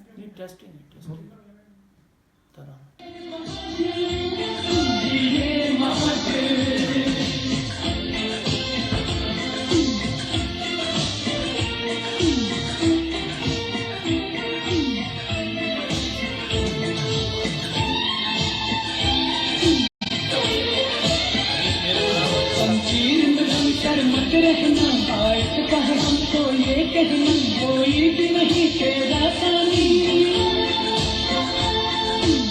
نہیں ٹیسٹنگ طرح ہم کو یہ کہنا کوئی بھی نہیں تیرا ثانی،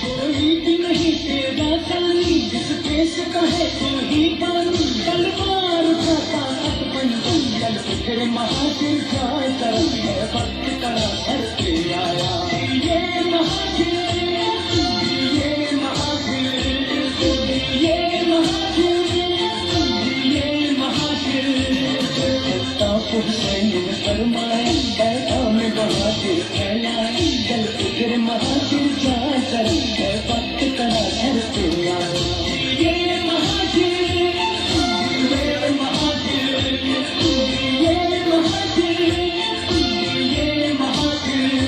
کوئی بھی نہیں تیرا ثانی، جس پیش کہے کوئی پانی، تلوار اٹھاتا اپن جل پھر مہاجر جا کر ہے وقت کرا گھر پہ آیا، یہ مہاجر یہ مہاجر یہ مہاجر یہ مہاجر حسین نے فرمایا پیغام بہادر پھیلائے، جل فکر مہاجر جا کر ہے وقت کرا گھر پہ آیا، یہ مہاجر یہ مہاجر یہ مہاجر یہ مہاجر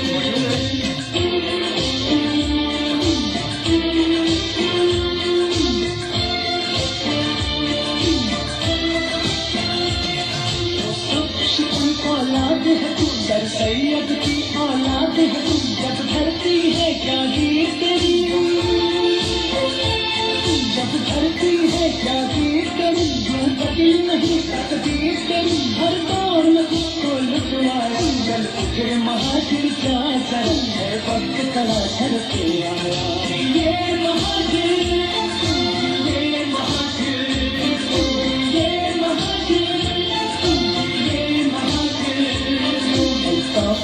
اولاد ہے تو در سید کی اولاد ہے تو جب دھرتی ہے کیا گیر تیری، جب دھرتی ہے کیا گیر تیری، یوں بدل نہیں تقدیر تیری، ہر دور میں خود کو لٹوایا، جل فکر مہاجر جا کر ہے وقت کرا گھر پہ آیا، یہ مہاجر یہ مہاجر یہ مہاجر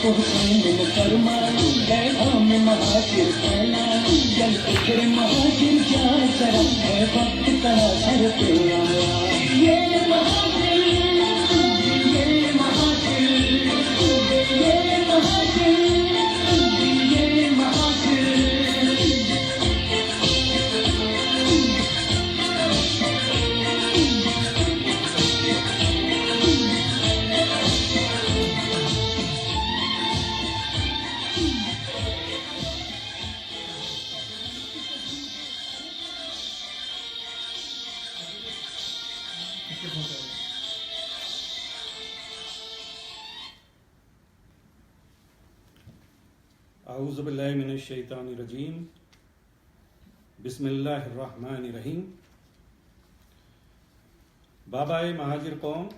حسین نے فرمایا پیغام مہاجر پھیلایا، جل فکر مہاجر جا کر ہے وقت کرا گھر پہ آیا، یہ مہاجر یہ مہاجر یہ مہاجر یہ مہاجر اعوذ باللہ من الشیطان الرجیم، بسم اللہ الرحمن الرحیم۔ بابا مہاجر قوم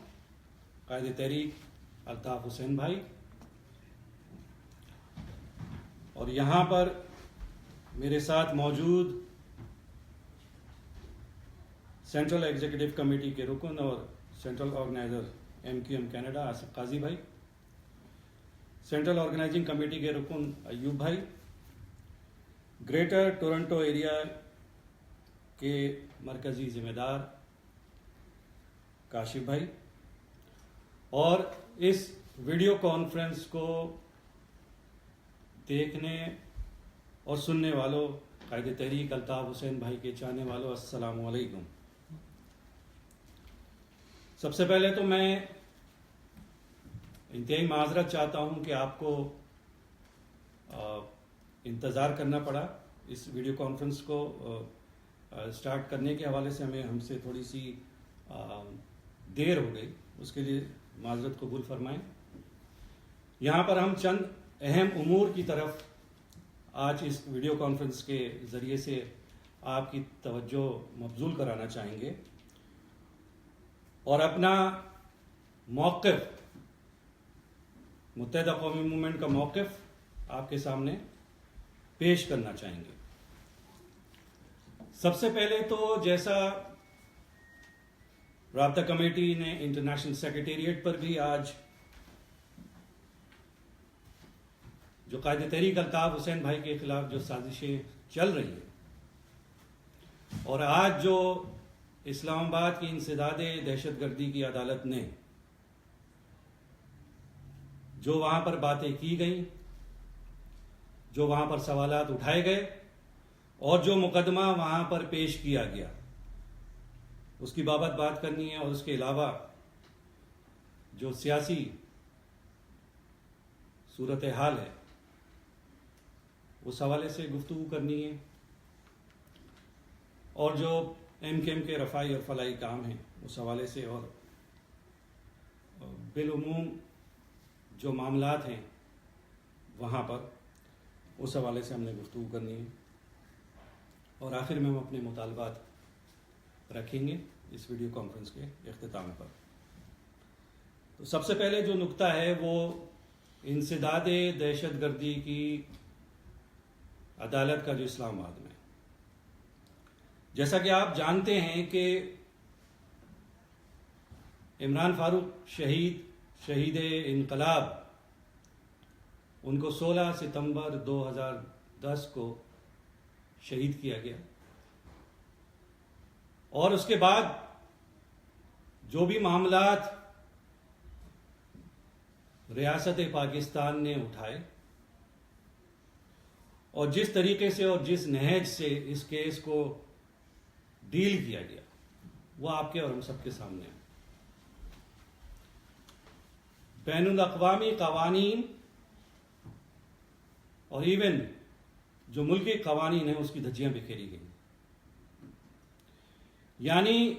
قائد تحریک الطاف حسین بھائی، اور یہاں پر میرے ساتھ موجود سینٹرل ایگزیکٹو کمیٹی کے رکن اور central organiser MQM Canada Asif Qazi بھائی، سینٹرل آرگنائزنگ کمیٹی کے رکن ایوب بھائی، گریٹر ٹورنٹو ایریا کے مرکزی ذمہ دار کاشف بھائی، اور اس ویڈیو کانفرنس کو دیکھنے اور سننے والوں قائد تحریک الطاف حسین بھائی کے چاہنے والوں، السلام علیکم۔ سب سے پہلے تو میں انتہائی معذرت چاہتا ہوں کہ آپ کو انتظار کرنا پڑا، اس ویڈیو کانفرنس کو سٹارٹ کرنے کے حوالے سے ہم سے تھوڑی سی دیر ہو گئی، اس کے لیے معذرت قبول فرمائیں۔ یہاں پر ہم چند اہم امور کی طرف آج اس ویڈیو کانفرنس کے ذریعے سے آپ کی توجہ مبذول کرانا چاہیں گے اور اپنا موقف، متحدہ قومی موومنٹ کا موقف آپ کے سامنے پیش کرنا چاہیں گے۔ سب سے پہلے تو جیسا رابطہ کمیٹی نے انٹرنیشنل سیکریٹریٹ پر بھی آج جو قائد تحریک الطاف حسین بھائی کے خلاف جو سازشیں چل رہی ہیں، اور آج جو اسلام آباد کی انسداد دہشت گردی کی عدالت نے جو وہاں پر باتیں کی گئیں، جو وہاں پر سوالات اٹھائے گئے اور جو مقدمہ وہاں پر پیش کیا گیا، اس کی بابت بات کرنی ہے، اور اس کے علاوہ جو سیاسی صورتحال ہے اس حوالے سے گفتگو کرنی ہے، اور جو ایم کے رفائی اور فلاحی کام ہیں اس حوالے سے، اور بالعموم جو معاملات ہیں وہاں پر اس حوالے سے ہم نے گفتگو کرنی ہے، اور آخر میں ہم اپنے مطالبات رکھیں گے اس ویڈیو کانفرنس کے اختتام پر۔ تو سب سے پہلے جو نقطہ ہے وہ انسداد دہشت گردی کی عدالت کا جو اسلام آباد میں، جیسا کہ آپ جانتے ہیں کہ عمران فاروق شہید انقلاب، ان کو 16 ستمبر 2010 کو شہید کیا گیا، اور اس کے بعد جو بھی معاملات ریاست پاکستان نے اٹھائے اور جس طریقے سے اور جس نہج سے اس کیس کو ڈیل کیا گیا، وہ آپ کے اور ہم سب کے سامنے ہے۔ بین الاقوامی قوانین اور ایون جو ملکی قوانین ہیں اس کی دھجیاں بکھیری گئی، یعنی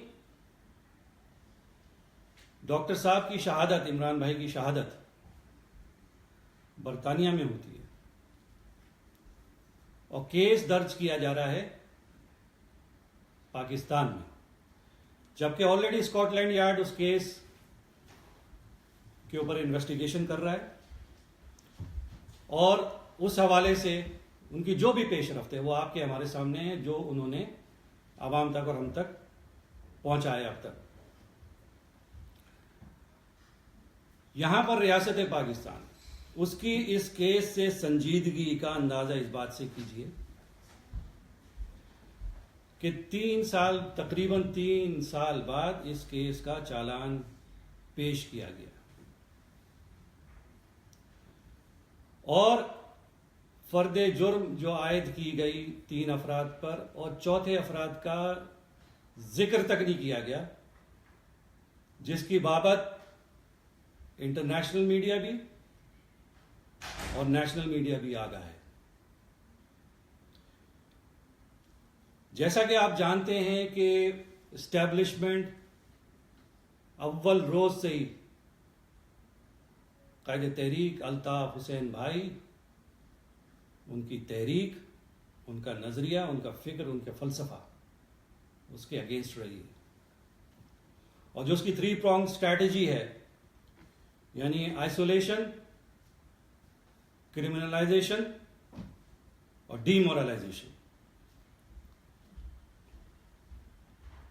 ڈاکٹر صاحب کی شہادت، عمران بھائی کی شہادت برطانیہ میں ہوتی ہے، اور کیس درج کیا جا رہا ہے پاکستان میں، جبکہ آلریڈی اسکاٹ لینڈ یارڈ اس کیس کے اوپر انویسٹیگیشن کر رہا ہے، اور اس حوالے سے ان کی جو بھی پیش رفت ہے وہ آپ کے ہمارے سامنے ہے، جو انہوں نے عوام تک اور ہم تک پہنچایا اب تک۔ یہاں پر ریاست پاکستان اس کی اس کیس سے سنجیدگی کا اندازہ اس بات سے کیجئے کہ تقریباً 3 سال بعد اس کیس کا چالان پیش کیا گیا، اور فرد جرم جو عائد کی گئی 3 افراد پر، اور چوتھے افراد کا ذکر تک نہیں کیا گیا، جس کی بابت انٹرنیشنل میڈیا بھی اور نیشنل میڈیا بھی آگاہ ہے۔ جیسا کہ آپ جانتے ہیں کہ اسٹیبلشمنٹ اول روز سے ہی قائد تحریک الطاف حسین بھائی، ان کی تحریک، ان کا نظریہ، ان کا فکر، ان کا فلسفہ اس کے اگینسٹ رہی ہے، اور جو اس کی 3 پرونگ اسٹریٹجی ہے، یعنی آئسولیشن، کرمنلائزیشن اور ڈی مورلائزیشن،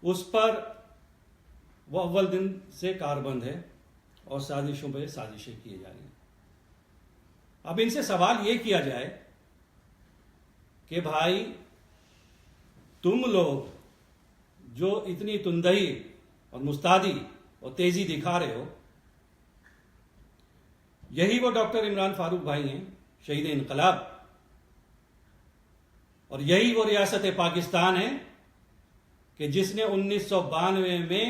اس پر وہ اول دن سے کاربند ہے، اور سازشوں پہ سازشیں کیے جا رہی ہیں۔ اب ان سے سوال یہ کیا جائے کہ بھائی تم لوگ جو اتنی تندہی اور مستعدی اور تیزی دکھا رہے ہو، یہی وہ ڈاکٹر عمران فاروق بھائی ہیں شہید انقلاب، اور یہی وہ ریاست پاکستان ہے کہ جس نے 1992 میں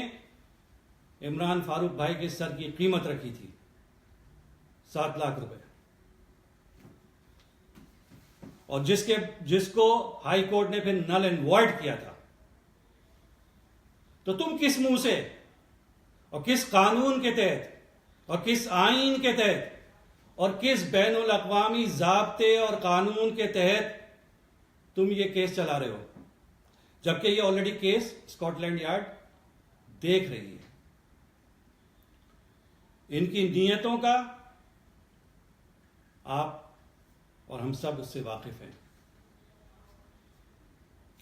عمران فاروق بھائی کے سر کی قیمت رکھی تھی 7 لاکھ روپے، اور جس کو ہائی کورٹ نے پھر نل اینڈ وائڈ کیا تھا۔ تو تم کس منہ سے اور کس قانون کے تحت اور کس آئین کے تحت اور کس بین الاقوامی ضابطے اور قانون کے تحت تم یہ کیس چلا رہے ہو، جبکہ یہ already case Scotland Yard دیکھ رہی ہے۔ ان کی نیتوں کا آپ اور ہم سب اس سے واقف ہیں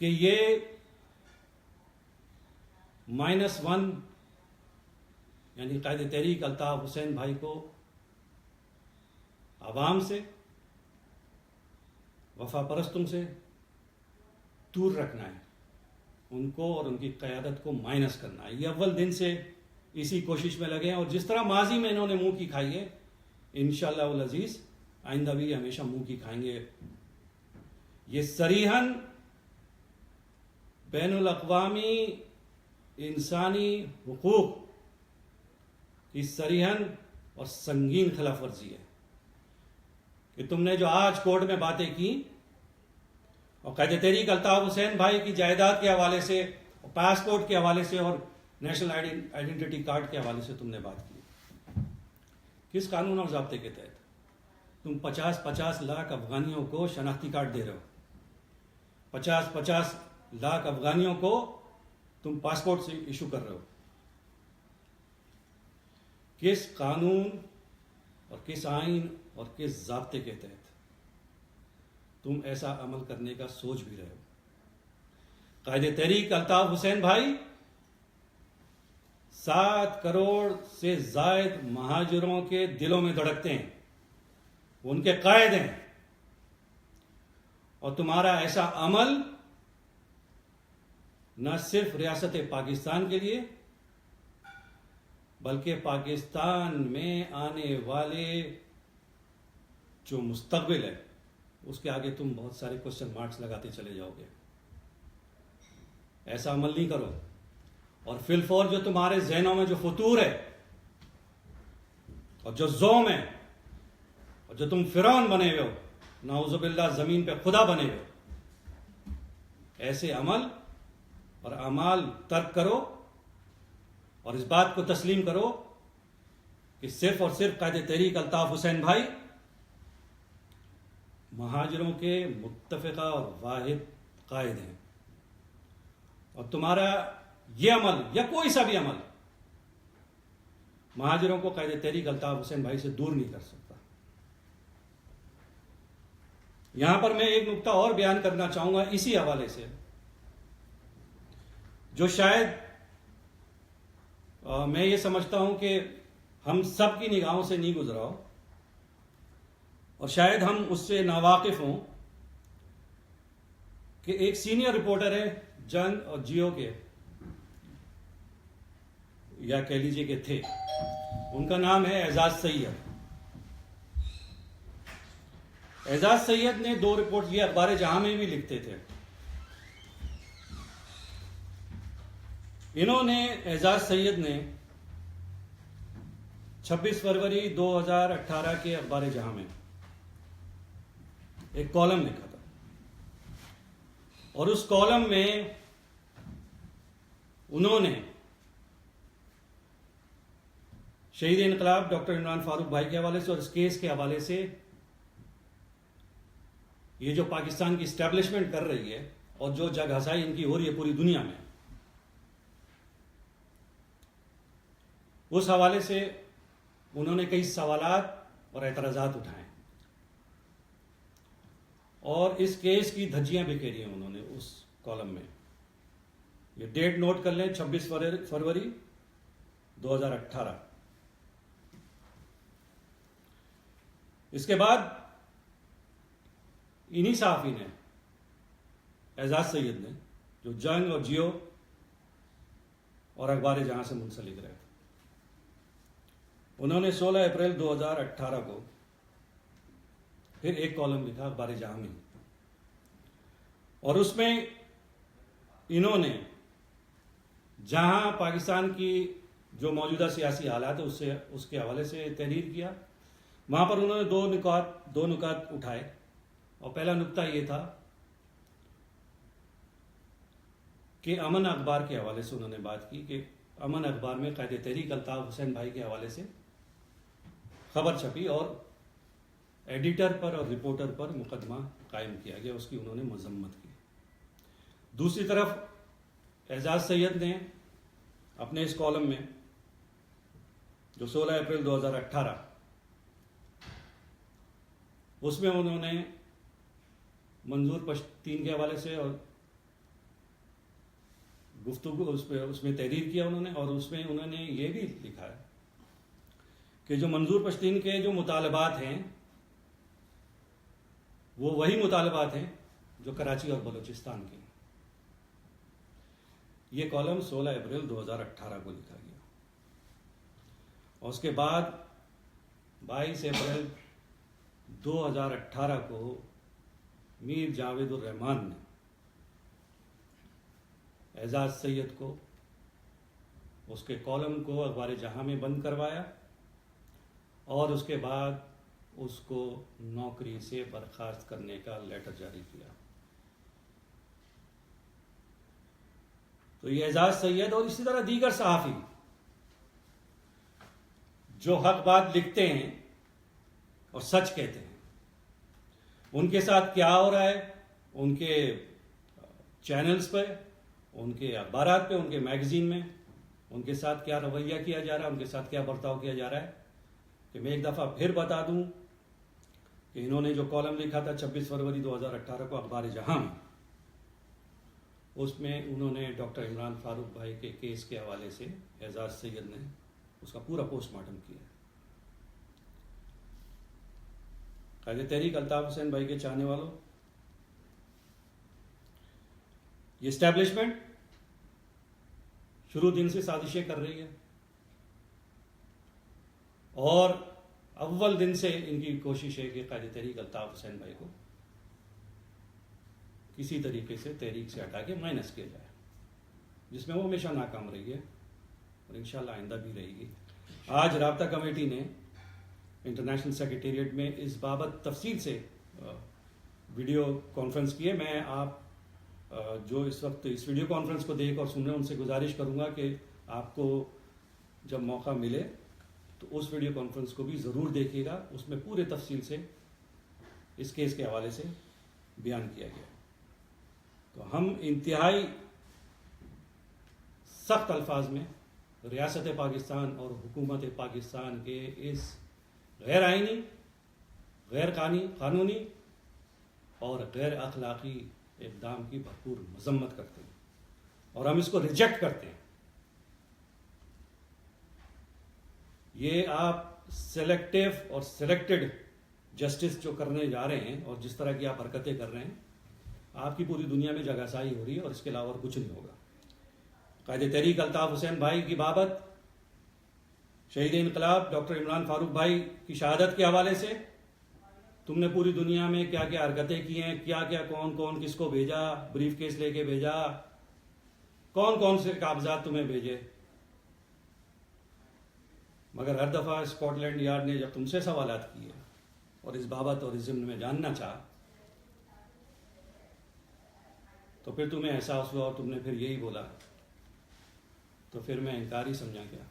کہ یہ -1 یعنی قائد تحریک الطاف حسین بھائی کو عوام سے، وفا پرستوں سے دور رکھنا ہے، ان کو اور ان کی قیادت کو مائنس کرنا ہے۔ یہ اول دن سے اسی کوشش میں لگے ہیں، اور جس طرح ماضی میں انہوں نے منہ کی کھائی ہے، انشاءاللہ العزیز آئندہ بھی ہمیشہ منہ کی کھائیں گے۔ یہ صریحاً بین الاقوامی انسانی حقوق کی صریحاً اور سنگین خلاف ورزی ہے کہ تم نے جو آج کورٹ میں باتیں کی اور قائد تحریک الطاف حسین بھائی کی جائیداد کے حوالے سے، پاسپورٹ کے حوالے سے اور نیشنل آئیڈینٹی کارڈ کے حوالے سے تم نے بات کی. کس قانون اور ضابطے کے تحت تم 50 لاکھ افغانیوں کو شناختی کارڈ دے رہے ہو؟ 50 لاکھ افغانیوں کو تم پاسپورٹ سے ایشو کر رہے ہو؟ کس قانون اور کس آئین اور کس ضابطے کے تحت تم ایسا عمل کرنے کا سوچ بھی رہے ہو؟ قائد تحریک الطاف حسین بھائی 7 کروڑ سے زائد مہاجروں کے دلوں میں دھڑکتے ہیں، وہ ان کے قائد ہیں، اور تمہارا ایسا عمل نہ صرف ریاست پاکستان کے لیے بلکہ پاکستان میں آنے والے جو مستقبل ہے اس کے آگے تم بہت سارے کوسچن مارکس لگاتے چلے جاؤ گے. ایسا عمل نہیں کرو. اور فی الفور جو تمہارے ذہنوں میں جو فطور ہے اور جو زوم ہے اور جو تم فرعون بنے ہوئے ہو، نعوذ باللہ زمین پہ خدا بنے ہوئے ہو، ایسے عمل اور اعمال ترک کرو اور اس بات کو تسلیم کرو کہ صرف اور صرف قائد تحریک الطاف حسین بھائی مہاجروں کے متفقہ اور واحد قائد ہیں، اور تمہارا یہ عمل یا کوئی سا بھی عمل مہاجروں کو قائد تحریک الطاف حسین بھائی سے دور نہیں کر سکتا. یہاں پر میں ایک نقطہ اور بیان کرنا چاہوں گا اسی حوالے سے، جو شاید میں یہ سمجھتا ہوں کہ ہم سب کی نگاہوں سے نہیں گزرا ہو اور شاید ہم اس سے ناواقف ہوں کہ ایک سینئر رپورٹر ہے جنگ اور جیو کے، یا کہہ لیجیے کہ تھے، ان کا نام ہے اعزاز سید. اعزاز سید نے 2 رپورٹ یہ اخبار جہاں میں بھی لکھتے تھے. انہوں نے اعزاز سید نے 26 فروری 2018 کے اخبار جہاں میں ایک کالم لکھا تھا، اور اس کالم میں انہوں نے شہید انقلاب ڈاکٹر عمران فاروق بھائی کے حوالے سے اور اس کیس کے حوالے سے یہ جو پاکستان کی اسٹیبلشمنٹ کر رہی ہے اور جو جگ ہسائی ان کی ہو رہی ہے پوری دنیا میں، اس حوالے سے انہوں نے کئی سوالات اور اعتراضات اٹھائے اور اس کیس کی دھجیاں بکھیری ہیں انہوں نے اس کالم میں. یہ ڈیٹ نوٹ کر لیں، 26 فروری 2018. اس کے بعد انہی صحافی نے، اعزاز سید نے، جو جنگ اور جیو اور اخبار جہاں سے منسلک رہے، انہوں نے 16 اپریل 2018 کو پھر ایک کالم لکھا اخبار جہاں میں، اور اس میں انہوں نے جہاں پاکستان کی جو موجودہ سیاسی حالات ہے اس کے حوالے سے تحریر کیا. وہاں پر انہوں نے دو نکات اٹھائے، اور پہلا نقطہ یہ تھا کہ امن اخبار کے حوالے سے انہوں نے بات کی کہ امن اخبار میں قائد تحریک الطاف حسین بھائی کے حوالے سے خبر چھپی اور ایڈیٹر پر اور رپورٹر پر مقدمہ قائم کیا گیا، اس کی انہوں نے مذمت کی. دوسری طرف اعزاز سید نے اپنے اس کالم میں جو 16 اپریل 2018 اس میں انہوں نے منظور پشتین کے حوالے سے اور گفتگو اس میں تحریر کیا انہوں نے، اور اس میں انہوں نے یہ بھی لکھا ہے کہ جو منظور پشتین کے جو مطالبات ہیں وہ وہی مطالبات ہیں جو کراچی اور بلوچستان کے. یہ کالم 16 اپریل 2018 کو لکھا گیا، اور اس کے بعد 22 اپریل 2018 کو میر جاوید الرحمان نے اعزاز سید کو اس کے کالم کو اخبار جہاں میں بند کروایا، اور اس کے بعد اس کو نوکری سے برخاست کرنے کا لیٹر جاری کیا. تو یہ اعزاز سید اور اسی طرح دیگر صحافی جو حق بات لکھتے ہیں اور سچ کہتے ہیں، ان کے ساتھ کیا ہو رہا ہے، ان کے چینلز پہ، ان کے اخبارات پہ، ان کے میگزین میں ان کے ساتھ کیا رویہ کیا جا رہا ہے، ان کے ساتھ کیا برتاؤ کیا جا رہا ہے، کہ میں ایک دفعہ پھر بتا دوں کہ انہوں نے جو کالم لکھا تھا 26 فروری 2018 کو اخبار جہاں میں، اس میں انہوں نے ڈاکٹر عمران فاروق بھائی کے کیس کے حوالے سے اعزاز سید نے اس کا پورا پوسٹ مارٹم کیا. قائد تحریک الطاف حسین بھائی کے چاہنے والوں، یہ اسٹیبلشمنٹ شروع دن سے سازشیں کر رہی ہے اور اول دن سے ان کی کوشش ہے کہ قائد تحریک الطاف حسین بھائی کو کسی طریقے سے تحریک سے ہٹا کے مائنس کیا جائے، جس میں وہ ہمیشہ ناکام رہی ہے اور انشاءاللہ آئندہ بھی رہے گی. آج رابطہ کمیٹی نے انٹرنیشنل سیکریٹریٹ میں اس بابت تفصیل سے ویڈیو کانفرنس کی ہے. میں آپ جو اس وقت اس ویڈیو کانفرنس کو دیکھ اور سن رہے ہیں ان سے گزارش کروں گا کہ آپ کو جب موقع ملے تو اس ویڈیو کانفرنس کو بھی ضرور دیکھیے گا. اس میں پورے تفصیل سے اس کیس کے حوالے سے بیان کیا گیا. تو ہم انتہائی سخت الفاظ میں ریاست پاکستان اور حکومت پاکستان کے اس غیر آئینی، غیر قانونی اور غیر اخلاقی اقدام کی بھرپور مذمت کرتے ہیں اور ہم اس کو ریجیکٹ کرتے ہیں. یہ آپ سلیکٹیو اور سلیکٹڈ جسٹس جو کرنے جا رہے ہیں اور جس طرح کی آپ حرکتیں کر رہے ہیں، آپ کی پوری دنیا میں جگہ سائی ہو رہی ہے اور اس کے علاوہ کچھ نہیں ہوگا. قائد تحریک الطاف حسین بھائی کی بابت، شہید انقلاب ڈاکٹر عمران فاروق بھائی کی شہادت کے حوالے سے تم نے پوری دنیا میں کیا کیا حرکتیں کی ہیں، کیا کیا کون کون کس کو بھیجا، بریف کیس لے کے بھیجا، کون کون سے کاغذات تمہیں بھیجے، مگر ہر دفعہ اسکاٹ لینڈ یارڈ نے جب تم سے سوالات کیے اور اس بابت اور اس ضمن میں جاننا چاہا تو پھر تمہیں احساس ہوا اور تم نے پھر یہی بولا تو پھر میں انکاری سمجھا گیا.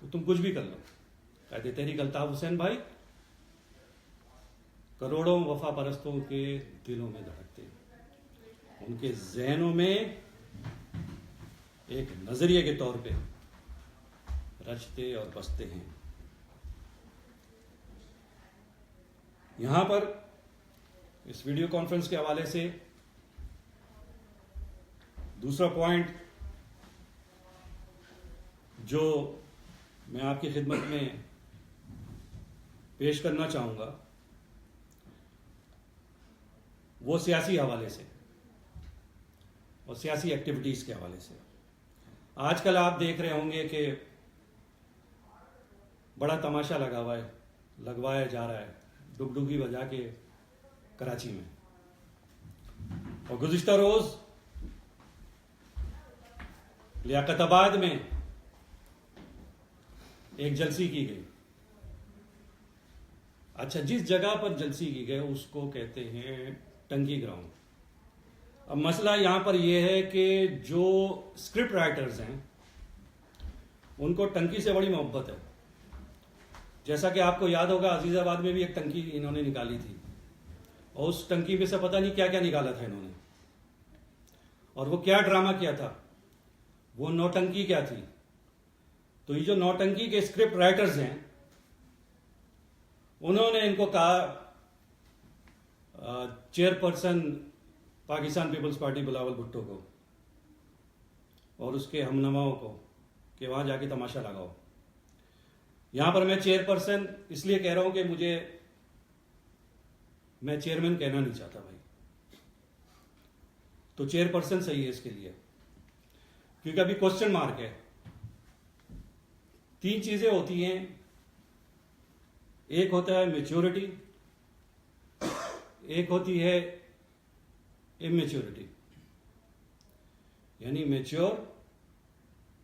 تو تم کچھ بھی کر لو. قائد تحریک الطاف حسین بھائی کروڑوں وفا پرستوں کے دلوں میں دھڑکتے ہیں، ان کے ذہنوں میں ایک نظریے کے طور پہ رچتے اور بستے ہیں. یہاں پر اس ویڈیو کانفرنس کے حوالے سے دوسرا پوائنٹ جو میں آپ کی خدمت میں پیش کرنا چاہوں گا وہ سیاسی حوالے سے اور سیاسی ایکٹیویٹیز کے حوالے سے. آج کل آپ دیکھ رہے ہوں گے کہ بڑا تماشا لگوایا جا رہا ہے ڈگڈگی بجا کے کراچی میں. اور گزشتہ روز لیاقت آباد میں ایک جلسی کی گئی. اچھا، جس جگہ پر جلسی کی گئی اس کو کہتے ہیں ٹنکی گراؤنڈ. اب مسئلہ یہاں پر یہ ہے کہ جو اسکرپٹ رائٹرز ہیں ان کو ٹنکی سے بڑی محبت ہے. جیسا کہ آپ کو یاد ہوگا عزیز آباد میں بھی ایک ٹنکی انہوں نے نکالی تھی اور اس ٹنکی میں سے پتہ نہیں کیا کیا نکالا تھا انہوں نے، اور وہ کیا ڈرامہ کیا تھا، وہ نوٹنکی کیا تھی. تو یہ جو نوٹنکی کے اسکرپٹ رائٹرز ہیں انہوں نے ان کو کہا چیئرپرسن پاکستان پیپلز پارٹی بلاول بھٹو کو اور اس کے ہم نواؤں کو کہ وہاں جا کے تماشا لگاؤ. یہاں پر میں چیئرپرسن اس لیے کہہ رہا ہوں کہ میں چیئرمین کہنا نہیں چاہتا بھائی، تو چیئرپرسن صحیح ہے اس کے لیے، کیونکہ ابھی کوسچن مارک ہے. 3 چیزیں ہوتی ہیں، ایک ہوتا ہے میچورٹی، ایک ہوتی ہے امیچورٹی، یعنی میچور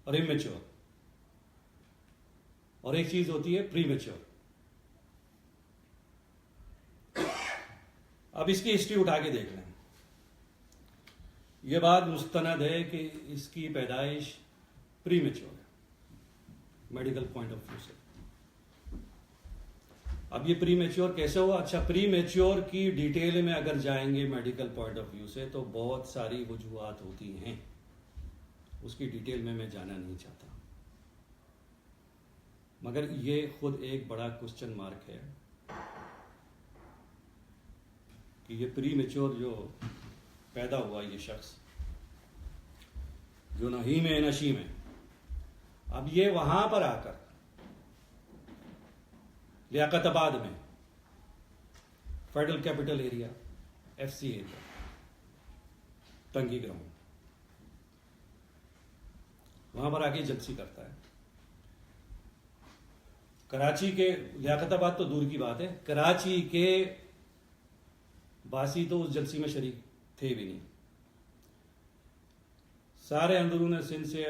اور امیچور، اور ایک چیز ہوتی ہے پری میچور. اب اس کی ہسٹری اٹھا کے دیکھ لیں. یہ بات مستند ہے کہ اس کی پیدائش پری میچور ہے میڈیکل پوائنٹ آف ویو سے. اب یہ پری میچور کیسے ہوا؟ اچھا، پری میچور کی ڈیٹیل میں اگر جائیں گے میڈیکل پوائنٹ آف ویو سے تو بہت ساری وجوہات ہوتی ہیں، اس کی ڈیٹیل میں جانا نہیں چاہتا، مگر یہ خود ایک بڑا کوسچن مارک ہے کہ یہ پری میچور جو پیدا ہوا یہ شخص جو نحیم ہے نشیم ہے، اب یہ وہاں پر آ کر لیاقت آباد میں federal capital area FCA area ٹنکی گراؤنڈ وہاں پر آ کے جلسی کرتا ہے. کراچی کے لیاقت آباد تو دور کی بات ہے، کراچی کے باسی تو اس جلسی میں شریک تھے بھی نہیں. سارے اندرون سندھ سے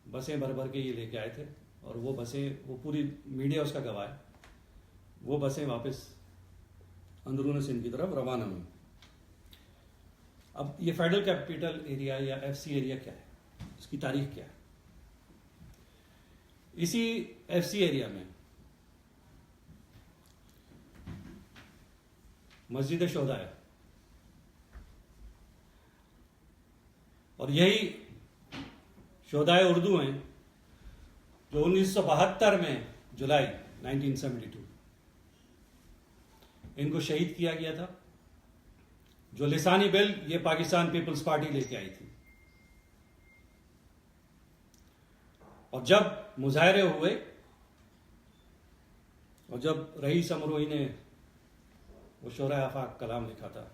بسیں بھر بھر کے یہ لے کے آئے تھے، اور وہ بسیں، وہ پوری میڈیا اس کا گواہ ہے، وہ بسیں واپس اندرون سندھ کی طرف روانہ ہوئی. اب یہ فیڈرل کیپٹل ایریا یا FC ایریا کیا ہے، اس کی تاریخ کیا ہے؟ اسی FC ایریا میں مسجد شہداء ہے، اور یہی شہداء اردو ہیں جو 1972 میں جولائی 1972 ان کو شہید کیا گیا تھا. جو لسانی بل یہ پاکستان پیپلز پارٹی لے کے آئی تھی، اور جب مظاہرے ہوئے اور جب رئیس امروہی نے وہ شورائے آفاق کلام لکھا تھا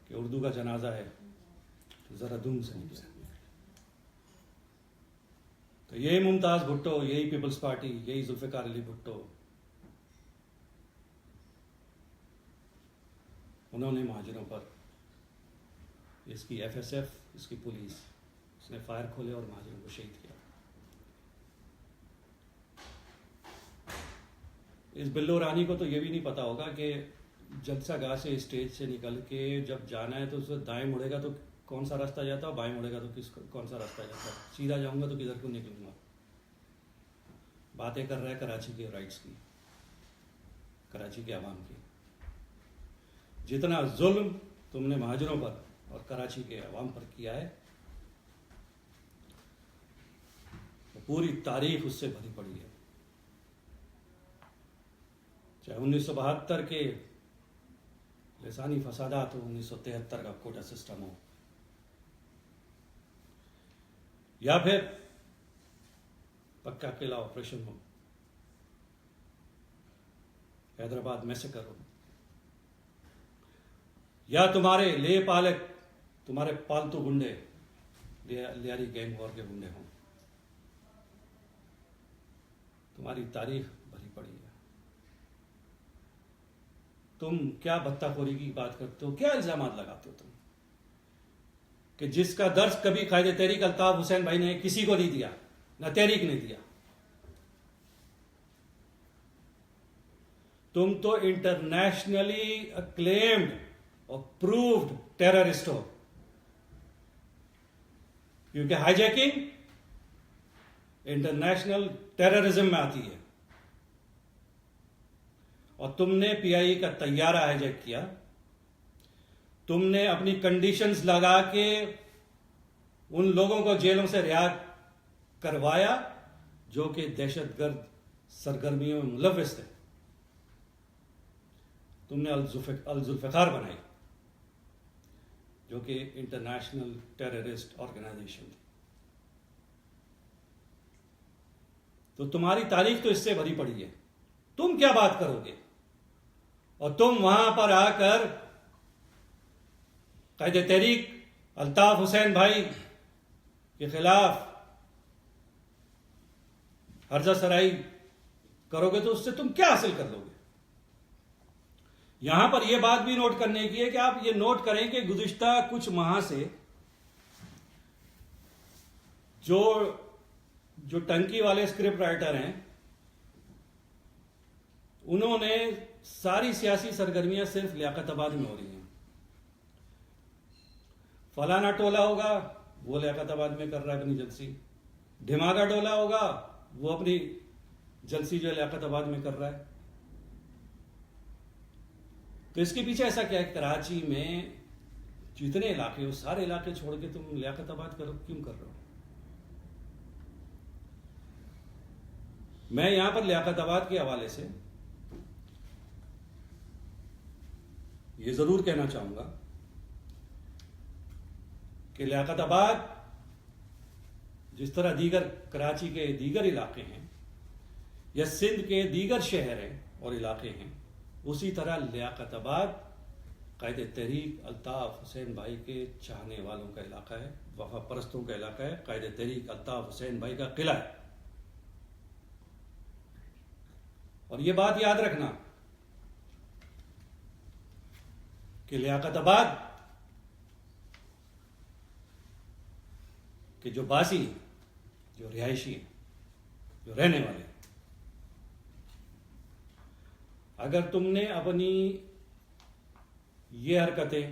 کہ اردو کا جنازہ ہے ذرا دم سے نکلے، تو یہی ممتاز بھٹو، یہی پیپلز پارٹی، یہی ذوالفقار علی بھٹو، انہوں نے مہاجروں پر اس کی FSF، اس کی پولیس، اس نے فائر کھولے اور مہاجروں کو شہید کیا. اس بلو رانی کو تو یہ بھی نہیں پتا ہوگا کہ جلسہ گاہ سے اسٹیج سے نکل کے جب جانا ہے تو اس وقت دائیں مڑے گا تو کون سا راستہ جاتا ہے، بائیں مڑے گا تو کون سا راستہ جاتا ہے، سیدھا جاؤں گا تو کدھر کو نکلوں گا. باتیں کر رہا ہے کراچی کے رائٹس کی، کراچی کے عوام کی. جتنا ظلم تم نے مہاجروں پر اور کراچی کے عوام پر کیا ہے، پوری تاریخ اس سے بھری پڑی ہے. چاہے 1972 کے لسانی فسادات ہو، 1973 کا کوٹا سسٹم ہو، یا پھر پکا قلعہ آپریشن ہو، حیدرآباد میسیکر ہو، یا تمہارے لے پالک، تمہارے پالتو گنڈے لیاری گینگ وار کے گنڈے ہوں، تمہاری تاریخ بھری پڑی ہے. تم کیا بتہ خوری کی بات کرتے ہو، کیا الزامات لگاتے ہو تم کہ جس کا درس کبھی قائد تحریک الطاف حسین بھائی نے کسی کو نہیں دیا، نہ تحریک نے دیا. تم تو انٹرنیشنلی اکلیمڈ اور پروفڈ ٹیررسٹ ہو، کیونکہ ہائی جیکنگ انٹرنیشنل ٹیررزم میں آتی ہے، اور تم نے PIA کا طیارہ ہائی جیک کیا. تم نے اپنی کنڈیشنز لگا کے ان لوگوں کو جیلوں سے رہا کروایا جو کہ دہشت گرد سرگرمیوں میں ملوث تھے. تم نے الذوالفقار بنائی جو کہ انٹرنیشنل ٹیررسٹ آرگنائزیشن تھی. تو تمہاری تاریخ تو اس سے بھری پڑی ہے. تم کیا بات کرو گے؟ اور تم وہاں پر آ کر قائد تحریک الطاف حسین بھائی کے خلاف ہرزہ سرائی کرو گے تو اس سے تم کیا حاصل کر لو گے؟ یہاں پر یہ بات بھی نوٹ کرنے کی ہے کہ آپ یہ نوٹ کریں کہ گزشتہ کچھ ماہ سے جو ٹنکی والے اسکرپٹ رائٹر ہیں، انہوں نے ساری سیاسی سرگرمیاں صرف لیاقت آباد میں ہو رہی ہیں. فلانا ٹولہ ہوگا وہ لیاقت آباد میں کر رہا ہے اپنی جلسی، ڈھماگا ٹولہ ہوگا وہ اپنی جلسی جو ہے لیاقت آباد میں کر رہا ہے. تو اس کے پیچھے ایسا کیا ہے؟ کراچی میں جتنے علاقے ہو سارے علاقے چھوڑ کے تم لیاقت آباد کیوں کر رہے ہو؟ میں یہاں پر لیاقت آباد کے حوالے سے یہ ضرور کہنا چاہوں گا کہ لیاقت آباد جس طرح دیگر کراچی کے دیگر علاقے ہیں یا سندھ کے دیگر شہر ہیں اور علاقے ہیں، اسی طرح لیاقت آباد قائد تحریک الطاف حسین بھائی کے چاہنے والوں کا علاقہ ہے، وفا پرستوں کا علاقہ ہے، قائد تحریک الطاف حسین بھائی کا قلعہ ہے. اور یہ بات یاد رکھنا کہ لیاقت آباد کے جو باسی ہیں، جو رہائشی ہیں، جو رہنے والے ہیں، اگر تم نے اپنی یہ حرکتیں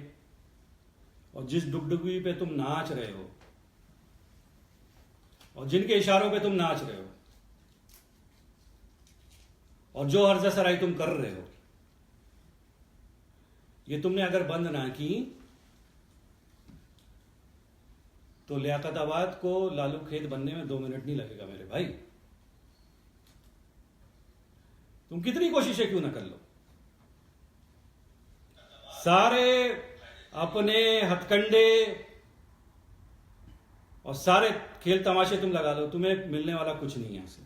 اور جس ڈگڈگی پہ تم ناچ رہے ہو اور جن کے اشاروں پہ تم ناچ رہے ہو اور جو ہرزہ سرائی تم کر رہے ہو، یہ تم نے اگر بند نہ کی تو لیاقت آباد کو لالو کھیت بننے میں 2 منٹ نہیں لگے گا میرے بھائی. تم کتنی کوششیں کیوں نہ کر لو، سارے اپنے ہتھ کنڈے اور سارے کھیل تماشے تم لگا لو، تمہیں ملنے والا کچھ نہیں ہے. یہاں سے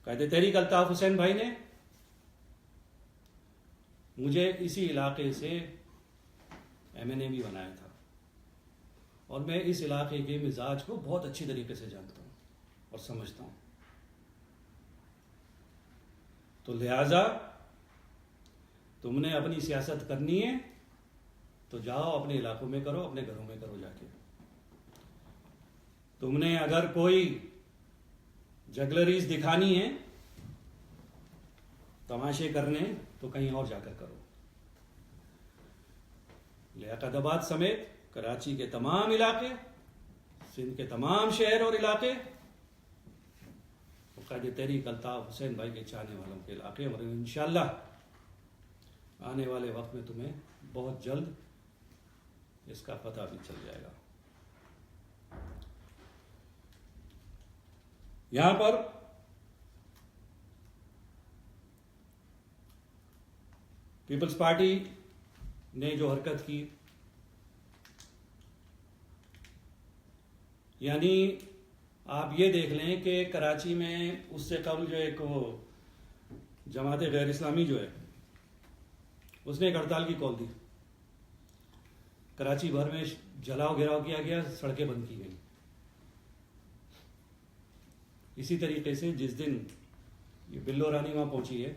قائد تحریک الطاف حسین بھائی نے مجھے اسی علاقے سے MNA بھی بنایا تھا اور میں اس علاقے کے مزاج کو بہت اچھی طریقے سے جانتا ہوں اور سمجھتا ہوں. تو لہذا تم نے اپنی سیاست کرنی ہے تو جاؤ اپنے علاقوں میں کرو، اپنے گھروں میں کرو جا کے. تم نے اگر کوئی جگلریز دکھانی ہے، تماشے کرنے، تو کہیں اور جا کر کرو. لیاقت آباد سمیت کراچی کے تمام علاقے، سندھ کے تمام شہر اور علاقے، قائد تحریک الطاف حسین بھائی کے چاہنے والوں کے علاقے، اور انشاءاللہ آنے والے وقت میں تمہیں بہت جلد اس کا پتہ بھی چل جائے گا. یہاں پر پیپلز پارٹی نے جو حرکت کی، یعنی آپ یہ دیکھ لیں کہ کراچی میں اس سے قبل جو ایک جماعت غیر اسلامی جو ہے اس نے ایک ہڑتال کی کال دی، کراچی بھر میں جلاؤ گھیراؤ کیا گیا، سڑکیں بند کی گئیں. اسی طریقے سے جس دن یہ بلو رانی وہاں پہنچی ہے،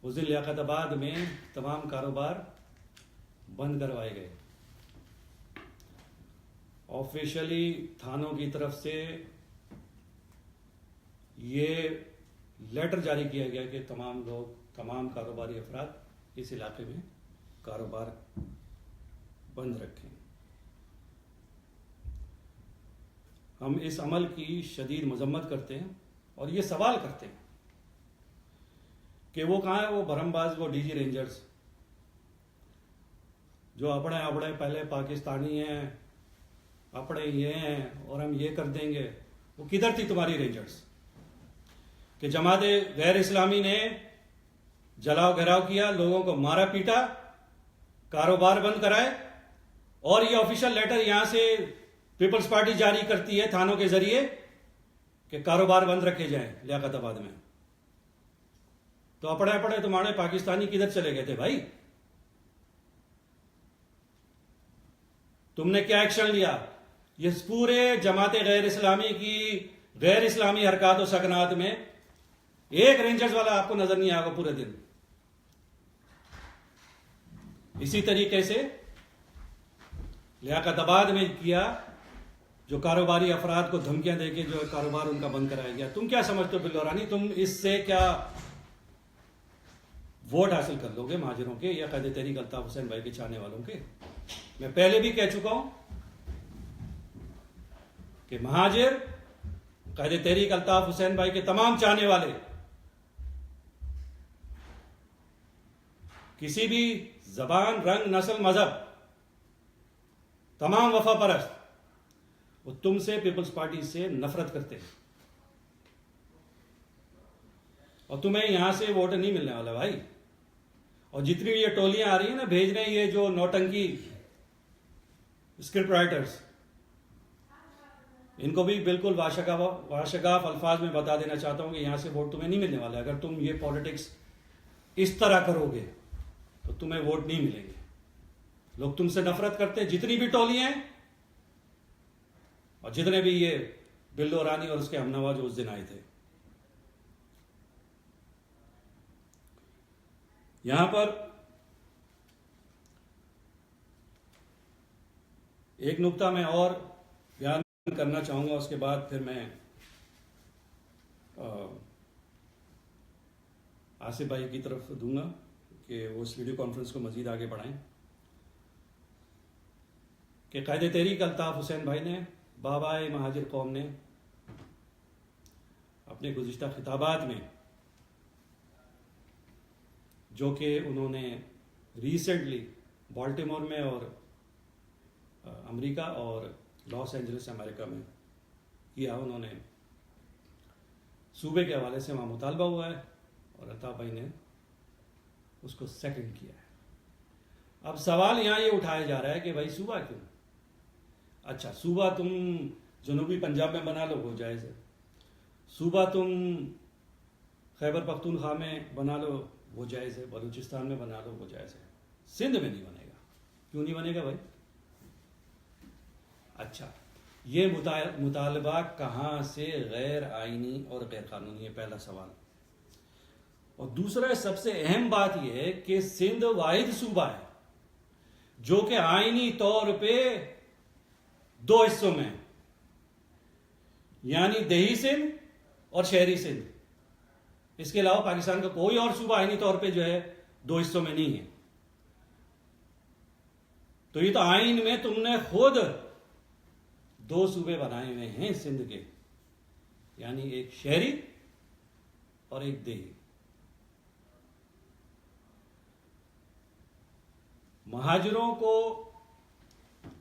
اس دن لیاقت آباد میں تمام کاروبار بند کروائے گئے. آفیشلی تھانوں کی طرف سے یہ لیٹر جاری کیا گیا کہ تمام کاروباری افراد اس علاقے میں کاروبار بند رکھیں. ہم اس عمل کی شدید مذمت کرتے ہیں اور یہ سوال کرتے ہیں کہ وہ کہاں ہے وہ بھرم باز، وہ DG رینجرز جو اپنے پہلے پاکستانی ہیں، اپنے یہ ہیں اور ہم یہ کر دیں گے. وہ کدھر تھی تمہاری رینجرز کہ جماعت غیر اسلامی نے جلاؤ گھیراؤ کیا، لوگوں کو مارا پیٹا، کاروبار بند کرائے، اور یہ آفیشل لیٹر یہاں سے پیپلز پارٹی جاری کرتی ہے تھانوں کے ذریعے کہ کاروبار بند رکھے جائیں لیاقت آباد میں. تو اپڑے تمہارے پاکستانی کدھر چلے گئے تھے بھائی؟ تم نے کیا ایکشن لیا؟ یہ پورے جماعت غیر اسلامی کی غیر اسلامی حرکات و سکنات میں ایک رینجرز والا آپ کو نظر نہیں آئے گا پورے دن. اسی طریقے سے لیاقت آباد میں کیا، جو کاروباری افراد کو دھمکیاں دے کے جو کاروبار ان کا بند کرایا گیا. تم کیا سمجھتے ہو بلو رانی؟ تم اس سے کیا ووٹ حاصل کر لو گے مہاجروں کے یا قائد تحریک الطاف حسین بھائی کے چاہنے والوں کے. میں پہلے بھی کہہ چکا ہوں کہ مہاجر قائد تحریک الطاف حسین بھائی کے تمام چاہنے والے، کسی بھی زبان، رنگ، نسل، مذہب، تمام وفا پرست، وہ تم سے، پیپلز پارٹی سے نفرت کرتے ہیں. اور تمہیں یہاں سے ووٹ نہیں ملنے والا بھائی. اور جتنی بھی یہ ٹولیاں آ رہی ہیں نا بھیج رہے ہیں یہ جو نوٹنکی اسکرپٹ رائٹرز، ان کو بھی بالکل واشگاف الفاظ میں بتا دینا چاہتا ہوں کہ یہاں سے ووٹ تمہیں نہیں ملنے والا. اگر تم یہ پالیٹکس اس طرح کرو گے تو تمہیں ووٹ نہیں ملیں گے. لوگ تم سے نفرت کرتے ہیں، جتنی بھی ٹولیاں ہیں اور جتنے بھی یہ بلو رانی اور اس کے ہمنوا جو اس دن آئے تھے. یہاں پر ایک نقطہ میں اور بیان کرنا چاہوں گا، اس کے بعد پھر میں آصف بھائی کی طرف دوں گا کہ وہ اس ویڈیو کانفرنس کو مزید آگے بڑھائیں. کہ قائد تحریک الطاف حسین بھائی نے، بابائے مہاجر قوم نے اپنے گزشتہ خطابات میں جو کہ انہوں نے ریسنٹلی بالٹیمور میں اور امریکہ اور لاس اینجلس امریکہ میں کیا، انہوں نے صوبے کے حوالے سے وہاں مطالبہ ہوا ہے اور الطاف بھائی نے اس کو سیکنڈ کیا ہے. اب سوال یہاں یہ اٹھایا جا رہا ہے کہ بھائی صوبہ کیوں؟ اچھا صوبہ تم جنوبی پنجاب میں بنا لو، وہ جائز ہے. صوبہ تم خیبر پختونخوا میں بنا لو، وہ جائز ہے. بلوچستان میں بنا لو، وہ جائز ہے. سندھ میں نہیں بنے گا. کیوں نہیں بنے گا بھائی؟ اچھا یہ مطالبہ کہاں سے غیر آئینی اور غیر قانونی ہے؟ پہلا سوال. اور دوسرا سب سے اہم بات یہ ہے کہ سندھ واحد صوبہ ہے جو کہ آئینی طور پہ دو حصوں میں، یعنی دیہی سندھ اور شہری سندھ. اس کے علاوہ پاکستان کا کوئی اور صوبہ آئینی طور پہ جو ہے دو حصوں میں نہیں ہے. تو یہ تو آئین میں تم نے خود دو صوبے بنائے ہوئے ہیں سندھ کے، یعنی ایک شہری اور ایک دیہی. مہاجروں کو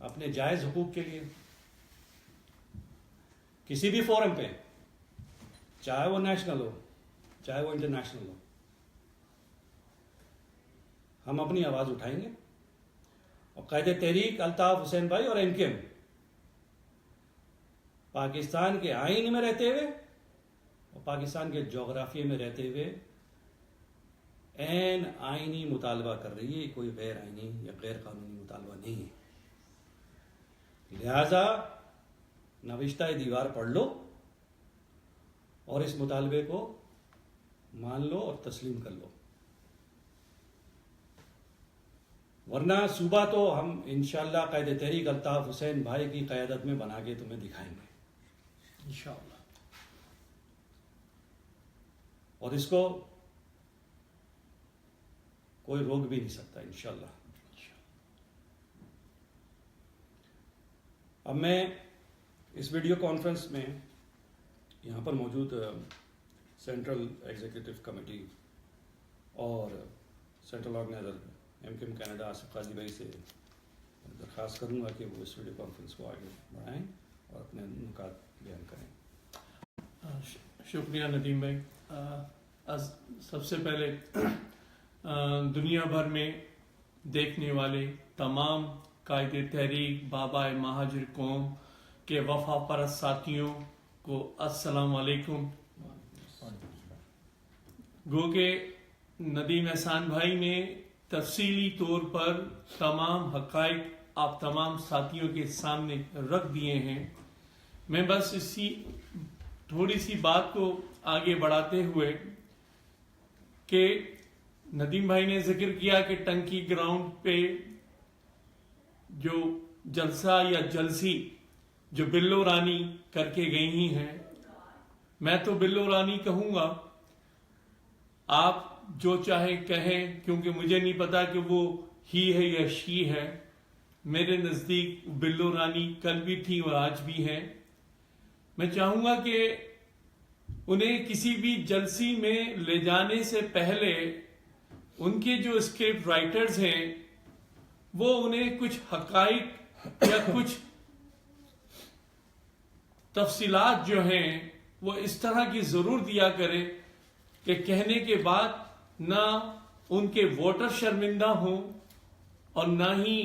اپنے جائز حقوق کے لیے کسی بھی فورم پہ، چاہے وہ نیشنل ہو چاہے وہ انٹرنیشنل ہو، ہم اپنی آواز اٹھائیں گے. اور قائد تحریک الطاف حسین بھائی اور ایم کیو ایم پاکستان کے آئین میں رہتے ہوئے اور پاکستان کے جغرافیے میں رہتے ہوئے عین آئینی مطالبہ کر رہی ہے، کوئی غیر آئینی یا غیر قانونی مطالبہ نہیں ہے. لہذا نوشتہ دیوار پڑھ لو اور اس مطالبے کو مان لو اور تسلیم کر لو، ورنہ صوبہ تو ہم انشاءاللہ قائد تحریک الطاف حسین بھائی کی قیادت میں بنا کے تمہیں دکھائیں گے انشاءاللہ. اور اس کو کوئی روک بھی نہیں سکتا انشاءاللہ. اب میں اس ویڈیو کانفرنس میں یہاں پر موجود سینٹرل ایگزیکٹو کمیٹی اور central organiser M Q M Canada Asif Qazi بھائی سے درخواست کروں گا کہ وہ اس ویڈیو کانفرنس کو آگے بڑھائیں اور اپنے نکات بیان کریں. شکریہ ندیم بھائی. سب سے پہلے دنیا بھر میں دیکھنے والے تمام قائد تحریک بابائے مہاجر قوم کے وفا پرست ساتھیوں کو السلام علیکم. گو کہ ندیم احسان بھائی نے تفصیلی طور پر تمام حقائق آپ تمام ساتھیوں کے سامنے رکھ دیے ہیں. میں بس اسی تھوڑی سی بات کو آگے بڑھاتے ہوئے کہ ندیم بھائی نے ذکر کیا کہ ٹنکی گراؤنڈ پہ جو جلسہ یا جلسی جو بلو رانی کر کے گئی ہیں، میں تو بلو رانی کہوں گا. آپ جو چاہیں کہیں، کیونکہ مجھے نہیں پتا کہ وہ ہی ہے یا شی ہے. میرے نزدیک بلو رانی کل بھی تھی اور آج بھی ہیں. میں چاہوں گا کہ انہیں کسی بھی جلسی میں لے جانے سے پہلے ان کے جو اسکرپٹ رائٹرز ہیں وہ انہیں کچھ حقائق یا کچھ تفصیلات جو ہیں وہ اس طرح کی ضرور دیا کرے کہ کہنے کے بعد نہ ان کے ووٹر شرمندہ ہوں اور نہ ہی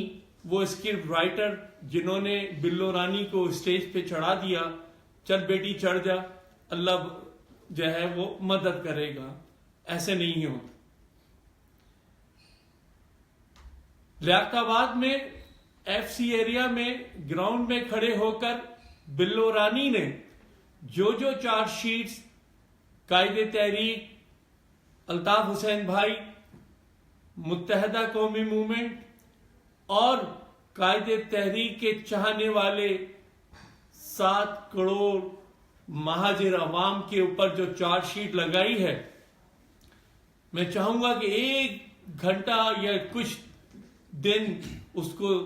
وہ اسکرپٹ رائٹر جنہوں نے بلو رانی کو اسٹیج پہ چڑھا دیا، چل بیٹی چڑھ جا، اللہ جو ہے وہ مدد کرے گا، ایسے نہیں ہوتا. لیاقت آباد میں ایف سی ایریا میں گراؤنڈ میں کھڑے ہو کر بلو رانی نے جو چارج شیٹس قائد تحریک الطاف حسین بھائی، متحدہ قومی موومنٹ اور قائد تحریک کے چاہنے والے 7 کروڑ مہاجر عوام کے اوپر جو چارج شیٹ لگائی ہے، میں چاہوں گا کہ 1 گھنٹہ یا کچھ دن اس کو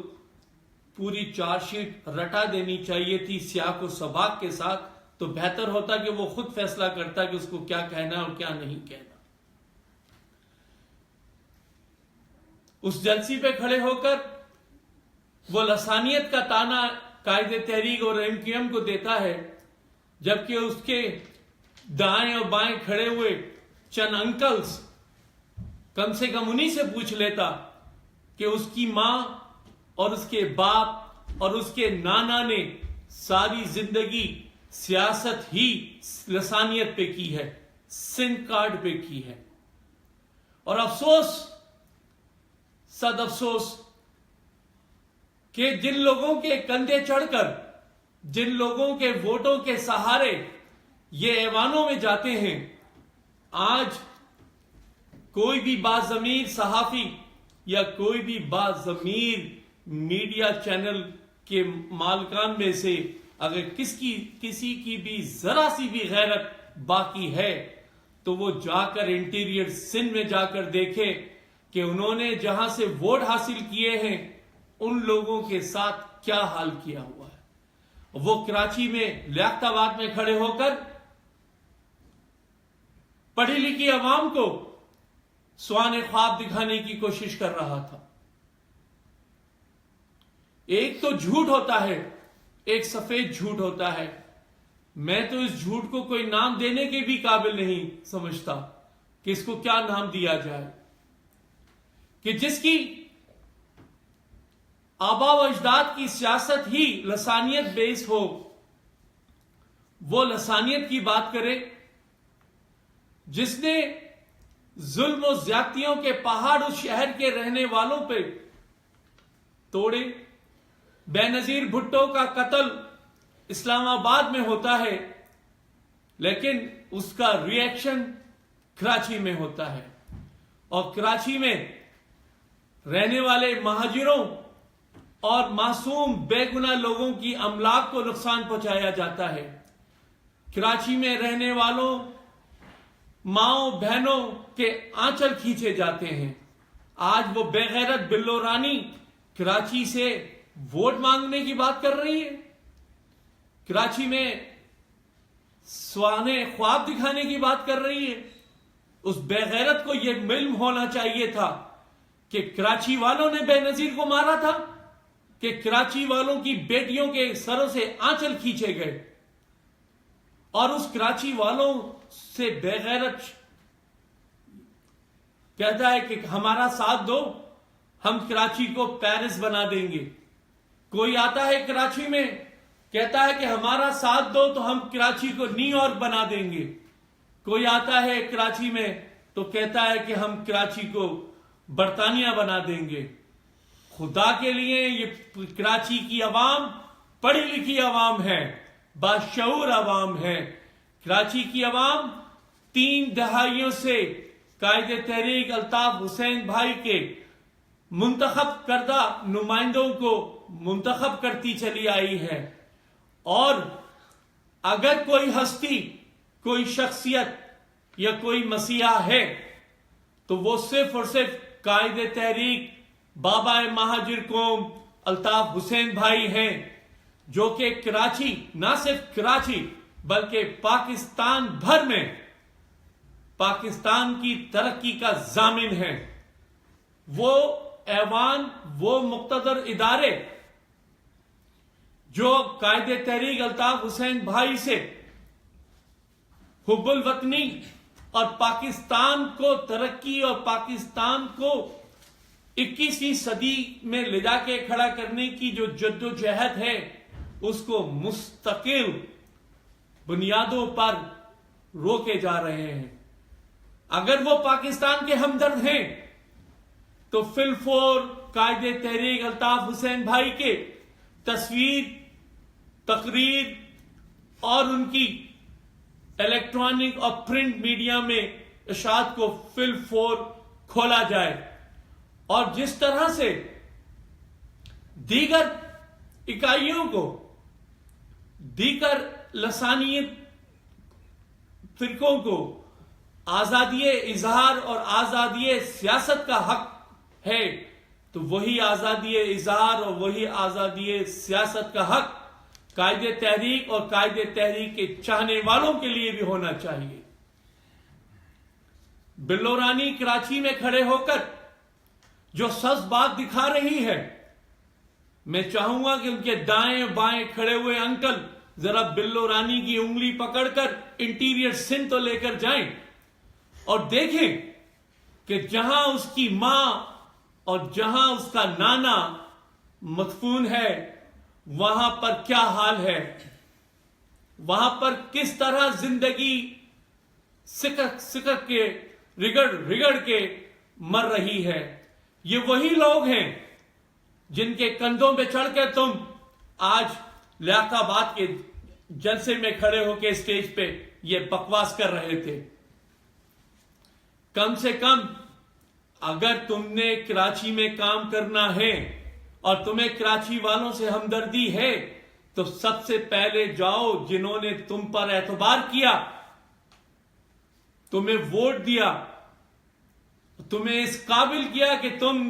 پوری چارج شیٹ رٹا دینی چاہیے تھی سیاق و سباق کے ساتھ، تو بہتر ہوتا کہ وہ خود فیصلہ کرتا کہ اس کو کیا کہنا اور کیا نہیں کہنا. اس جلسی پہ کھڑے ہو کر وہ لسانیت کا تانا قائد تحریک اور ایم کیو ایم کو دیتا ہے، جبکہ اس کے دائیں اور بائیں کھڑے ہوئے چند انکلز کم سے کم انہی سے پوچھ لیتا کہ اس کی ماں اور اس کے باپ اور اس کے نانا نے ساری زندگی سیاست ہی لسانیت پہ کی ہے، سندھ کارڈ پہ کی ہے. اور افسوس، صد افسوس کہ جن لوگوں کے کندھے چڑھ کر، جن لوگوں کے ووٹوں کے سہارے یہ ایوانوں میں جاتے ہیں، آج کوئی بھی باضمیر صحافی یا کوئی بھی باضمیر میڈیا چینل کے مالکان میں سے اگر کسی کی بھی ذرا سی بھی غیرت باقی ہے تو وہ جا کر انٹیریئر سندھ میں جا کر دیکھے کہ انہوں نے جہاں سے ووٹ حاصل کیے ہیں ان لوگوں کے ساتھ کیا حال کیا ہوا ہے. وہ کراچی میں لیاقت آباد میں کھڑے ہو کر پڑھی لکھی عوام کو سوانح خواب دکھانے کی کوشش کر رہا تھا. ایک تو جھوٹ ہوتا ہے، ایک سفید جھوٹ ہوتا ہے. میں تو اس جھوٹ کو کوئی نام دینے کے بھی قابل نہیں سمجھتا کہ اس کو کیا نام دیا جائے، کہ جس کی آبا و اجداد کی سیاست ہی لسانیت بیس ہو، وہ لسانیت کی بات کرے. جس نے ظلم و زیادتیوں کے پہاڑ اس شہر کے رہنے والوں پہ توڑے. بے نظیر بھٹو کا قتل اسلام آباد میں ہوتا ہے لیکن اس کا ری ایکشن کراچی میں ہوتا ہے، اور کراچی میں رہنے والے مہاجروں اور معصوم بے گناہ لوگوں کی املاک کو نقصان پہنچایا جاتا ہے. کراچی میں رہنے والوں ماؤں بہنوں کے آنچل کھینچے جاتے ہیں. آج وہ بے غیرت بلو رانی کراچی سے ووٹ مانگنے کی بات کر رہی ہے. کراچی میں سوانح خواب دکھانے کی بات کر رہی ہے. اس بے غیرت کو یہ علم ہونا چاہیے تھا کہ کراچی والوں نے بے نظیر کو مارا تھا، کہ کراچی والوں کی بیٹیوں کے سروں سے آنچل کھینچے گئے، اور اس کراچی والوں سے بے غیرت کہتا ہے کہ ہمارا ساتھ دو، ہم کراچی کو پیرس بنا دیں گے. کوئی آتا ہے کراچی میں کہتا ہے کہ ہمارا ساتھ دو تو ہم کراچی کو نیو یارک بنا دیں گے. کوئی آتا ہے کراچی میں تو کہتا ہے کہ ہم کراچی کو برطانیہ بنا دیں گے. خدا کے لیے یہ کراچی کی عوام پڑھی لکھی عوام ہے، باشعور عوام ہے. کراچی کی عوام 3 دہائیوں سے قائد تحریک الطاف حسین بھائی کے منتخب کردہ نمائندوں کو منتخب کرتی چلی آئی ہے. اور اگر کوئی ہستی، کوئی شخصیت یا کوئی مسیحا ہے تو وہ صرف اور صرف قائد تحریک بابا مہاجر قوم الطاف حسین بھائی ہیں، جو کہ کراچی، نہ صرف کراچی بلکہ پاکستان بھر میں پاکستان کی ترقی کا ضامن ہے۔ وہ ایوان، وہ مقتدر ادارے جو قائد تحریک الطاف حسین بھائی سے حب الوطنی اور پاکستان کو ترقی اور پاکستان کو 21ویں صدی میں لے جا کے کھڑا کرنے کی جو جد و جہد ہے، اس کو مستقل بنیادوں پر روکے جا رہے ہیں۔ اگر وہ پاکستان کے ہمدرد ہیں تو فی الفور قائد تحریک الطاف حسین بھائی کے تصویر، تقریر اور ان کی الیکٹرانک اور پرنٹ میڈیا میں اشاعت کو فی الفور کھولا جائے، اور جس طرح سے دیگر اکائیوں کو، دیگر لسانیت فرقوں کو آزادی اظہار اور آزادی سیاست کا حق ہے، تو وہی آزادی اظہار اور وہی آزادی سیاست کا حق قائد تحریک اور قائد تحریک کے چاہنے والوں کے لیے بھی ہونا چاہیے۔ بلو رانی کراچی میں کھڑے ہو کر جو سبز بات دکھا رہی ہے، میں چاہوں گا کہ ان کے دائیں بائیں کھڑے ہوئے انکل ذرا بلو رانی کی انگلی پکڑ کر انٹیریئر سندھ تو لے کر جائیں اور دیکھیں کہ جہاں اس کی ماں اور جہاں اس کا نانا مدفون ہے، وہاں پر کیا حال ہے، وہاں پر کس طرح زندگی سکک کے رگڑ کے مر رہی ہے۔ یہ وہی لوگ ہیں جن کے کندھوں پہ چڑھ کے تم آج لیاقت آباد کے جلسے میں کھڑے ہو کے اسٹیج پہ یہ بکواس کر رہے تھے۔ کم سے کم اگر تم نے کراچی میں کام کرنا ہے اور تمہیں کراچی والوں سے ہمدردی ہے تو سب سے پہلے جاؤ، جنہوں نے تم پر اعتبار کیا، تمہیں ووٹ دیا، تمہیں اس قابل کیا کہ تم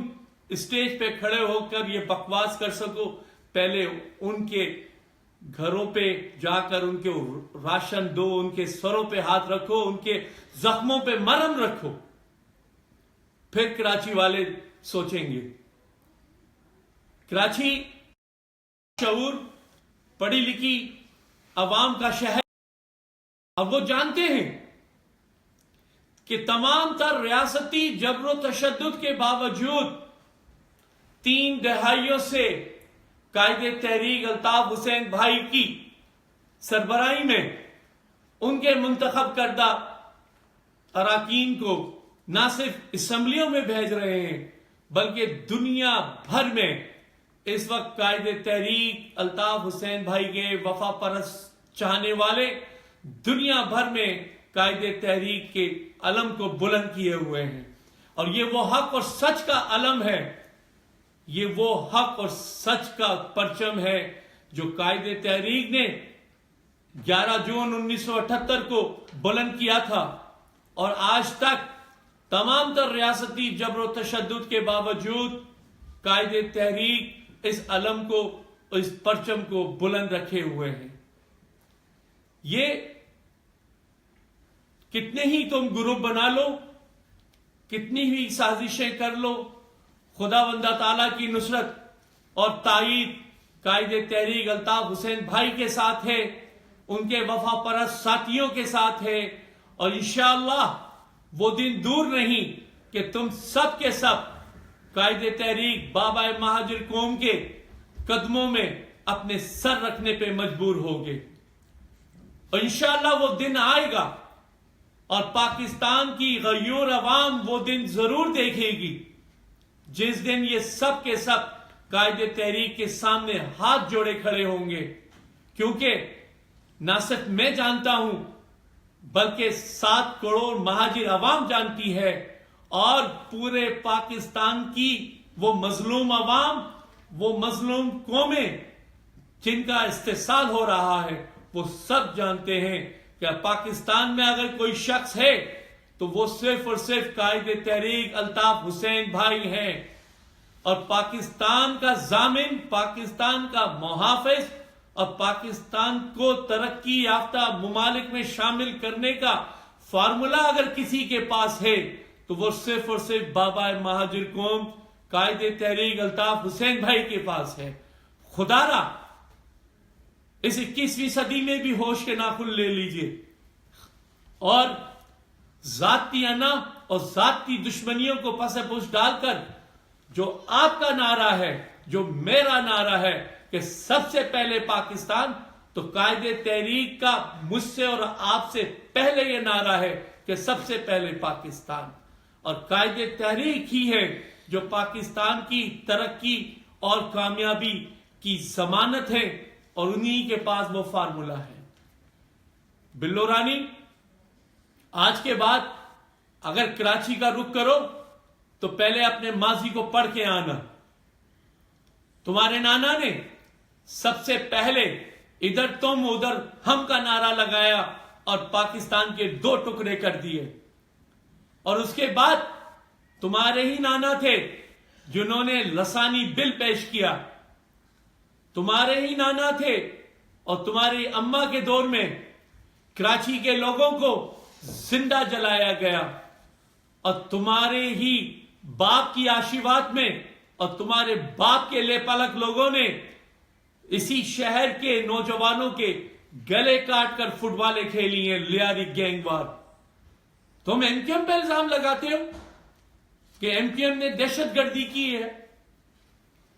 اسٹیج پہ کھڑے ہو کر یہ بکواس کر سکو، پہلے ان کے گھروں پہ جا کر ان کے راشن دو، ان کے سروں پہ ہاتھ رکھو، ان کے زخموں پہ مرہم رکھو، پھر کراچی والے سوچیں گے۔ کراچی شعور، پڑھی لکھی عوام کا شہر، اب وہ جانتے ہیں کہ تمام تر ریاستی جبر و تشدد کے باوجود 3 دہائیوں سے قائد تحریک الطاف حسین بھائی کی سربراہی میں ان کے منتخب کردہ اراکین کو نہ صرف اسمبلیوں میں بھیج رہے ہیں بلکہ دنیا بھر میں اس وقت قائد تحریک الطاف حسین بھائی کے وفا پرست چاہنے والے دنیا بھر میں قائد تحریک کے علم کو بلند کیے ہوئے ہیں، اور یہ وہ حق اور سچ کا علم ہے، یہ وہ حق اور سچ کا پرچم ہے جو قائد تحریک نے 11 جون 1978 کو بلند کیا تھا، اور آج تک تمام تر ریاستی جبر و تشدد کے باوجود قائد تحریک اس علم کو، اس پرچم کو بلند رکھے ہوئے ہیں۔ یہ کتنے ہی تم گروپ بنا لو، کتنی ہی سازشیں کر لو، خدا بندہ تعالیٰ کی نصرت اور تائید قائد تحریک الطاف حسین بھائی کے ساتھ ہے، ان کے وفا پرست ساتھیوں کے ساتھ ہے، اور انشاءاللہ وہ دن دور نہیں کہ تم سب کے سب قائد تحریک بابا مہاجر قوم کے قدموں میں اپنے سر رکھنے پہ مجبور ہوگے، اور انشاءاللہ وہ دن آئے گا، اور پاکستان کی غیور عوام وہ دن ضرور دیکھے گی جس دن یہ سب کے سب قائد تحریک کے سامنے ہاتھ جوڑے کھڑے ہوں گے، کیونکہ نہ صرف میں جانتا ہوں بلکہ 7 کروڑ مہاجر عوام جانتی ہے، اور پورے پاکستان کی وہ مظلوم عوام، وہ مظلوم قومیں جن کا استحصال ہو رہا ہے، وہ سب جانتے ہیں کہ پاکستان میں اگر کوئی شخص ہے تو وہ صرف اور صرف قائد تحریک الطاف حسین بھائی ہیں، اور پاکستان کا ضامن، پاکستان کا محافظ اور پاکستان کو ترقی یافتہ ممالک میں شامل کرنے کا فارمولا اگر کسی کے پاس ہے تو وہ صرف اور صرف بابا مہاجر قوم قائد تحریک الطاف حسین بھائی کے پاس ہے۔ خدا را اس 21ویں صدی میں بھی ہوش کے ناخن لے لیجئے، اور ذاتی انا اور ذاتی دشمنیوں کو پس پش ڈال کر جو آپ کا نعرہ ہے، جو میرا نعرہ ہے کہ سب سے پہلے پاکستان، تو قائد تحریک کا مجھ سے اور آپ سے پہلے یہ نعرہ ہے کہ سب سے پہلے پاکستان، اور قائد تحریک ہی ہے جو پاکستان کی ترقی اور کامیابی کی ضمانت ہے، اور انہی کے پاس وہ فارمولا ہے۔ بلو رانی، آج کے بعد اگر کراچی کا رخ کرو تو پہلے اپنے ماضی کو پڑھ کے آنا۔ تمہارے نانا نے سب سے پہلے ادھر تم ادھر ہم کا نعرہ لگایا اور پاکستان کے 2 ٹکڑے کر دیے، اور اس کے بعد تمہارے ہی نانا تھے جنہوں نے لسانی بل پیش کیا، تمہارے ہی نانا تھے، اور تمہاری اماں کے دور میں کراچی کے لوگوں کو زندہ جلایا گیا، اور تمہارے ہی باپ کی آشیوات میں اور تمہارے باپ کے لے پلک لوگوں نے اسی شہر کے نوجوانوں کے گلے کاٹ کر فٹ بالیں کھیلی ہیں، لیاری گینگ وار۔ تم ایم کیو ایم پہ الزام لگاتے ہو کہ ایم کیو ایم نے دہشت گردی کی ہے۔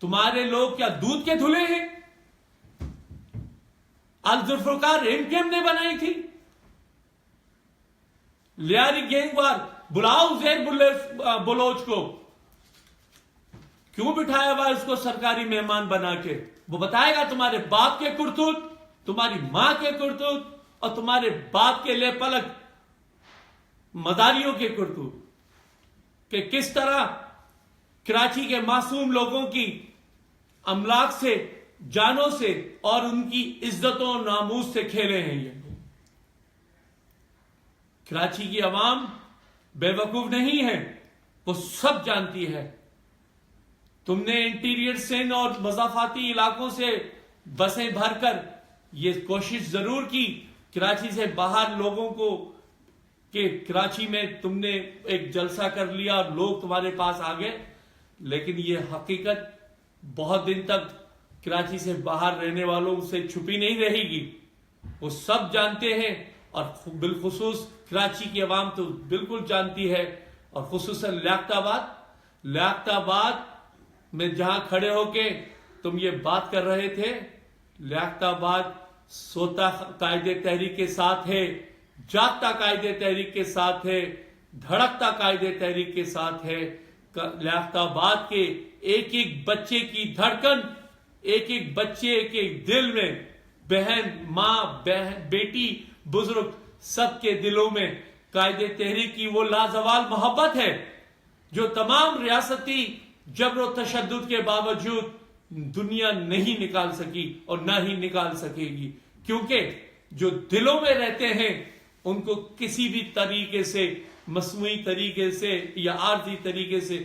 تمہارے لوگ کیا دودھ کے دھلے ہیں؟ الذوالفقار ایم کیو ایم نے بنائی تھی۔ لیاری گینگ وار، بلاؤ زیر بلوچ کو، کیوں بٹھایا ہوا اس کو سرکاری مہمان بنا کے؟ وہ بتائے گا تمہارے باپ کے کرتوت، تمہاری ماں کے کرتوت، اور تمہارے باپ کے لے پلک مداریوں کے کرتوت، کہ کس طرح کراچی کے معصوم لوگوں کی املاک سے، جانوں سے اور ان کی عزتوں و ناموس سے کھیلے ہیں یہ۔ کراچی کی عوام بے وقوف نہیں ہے، وہ سب جانتی ہے۔ تم نے انٹیریئر سندھ اور مضافاتی علاقوں سے بسیں بھر کر یہ کوشش ضرور کی کراچی سے باہر لوگوں کو، کہ کراچی میں تم نے ایک جلسہ کر لیا اور لوگ تمہارے پاس آ گئے، لیکن یہ حقیقت بہت دن تک کراچی سے باہر رہنے والوں سے چھپی نہیں رہے گی۔ وہ سب جانتے ہیں، اور بالخصوص کراچی کی عوام تو بالکل جانتی ہے، اور خصوصاً لیاقت آباد میں جہاں کھڑے ہو کے تم یہ بات کر رہے تھے، لیاقت آباد سوتا قائد تحریک کے ساتھ ہے، جاگتا قائد تحریک کے ساتھ ہے، دھڑکتا قائد تحریک کے ساتھ ہے۔ لیاقت آباد کے ایک ایک بچے کی دھڑکن، ایک ایک بچے کے دل میں، بہن، ماں، بیٹی، بزرگ، سب کے دلوں میں قائد تحریک کی وہ لازوال محبت ہے جو تمام ریاستی جبر و تشدد کے باوجود دنیا نہیں نکال سکی اور نہ ہی نکال سکے گی، کیونکہ جو دلوں میں رہتے ہیں ان کو کسی بھی طریقے سے، مصنوعی طریقے سے یا عارضی طریقے سے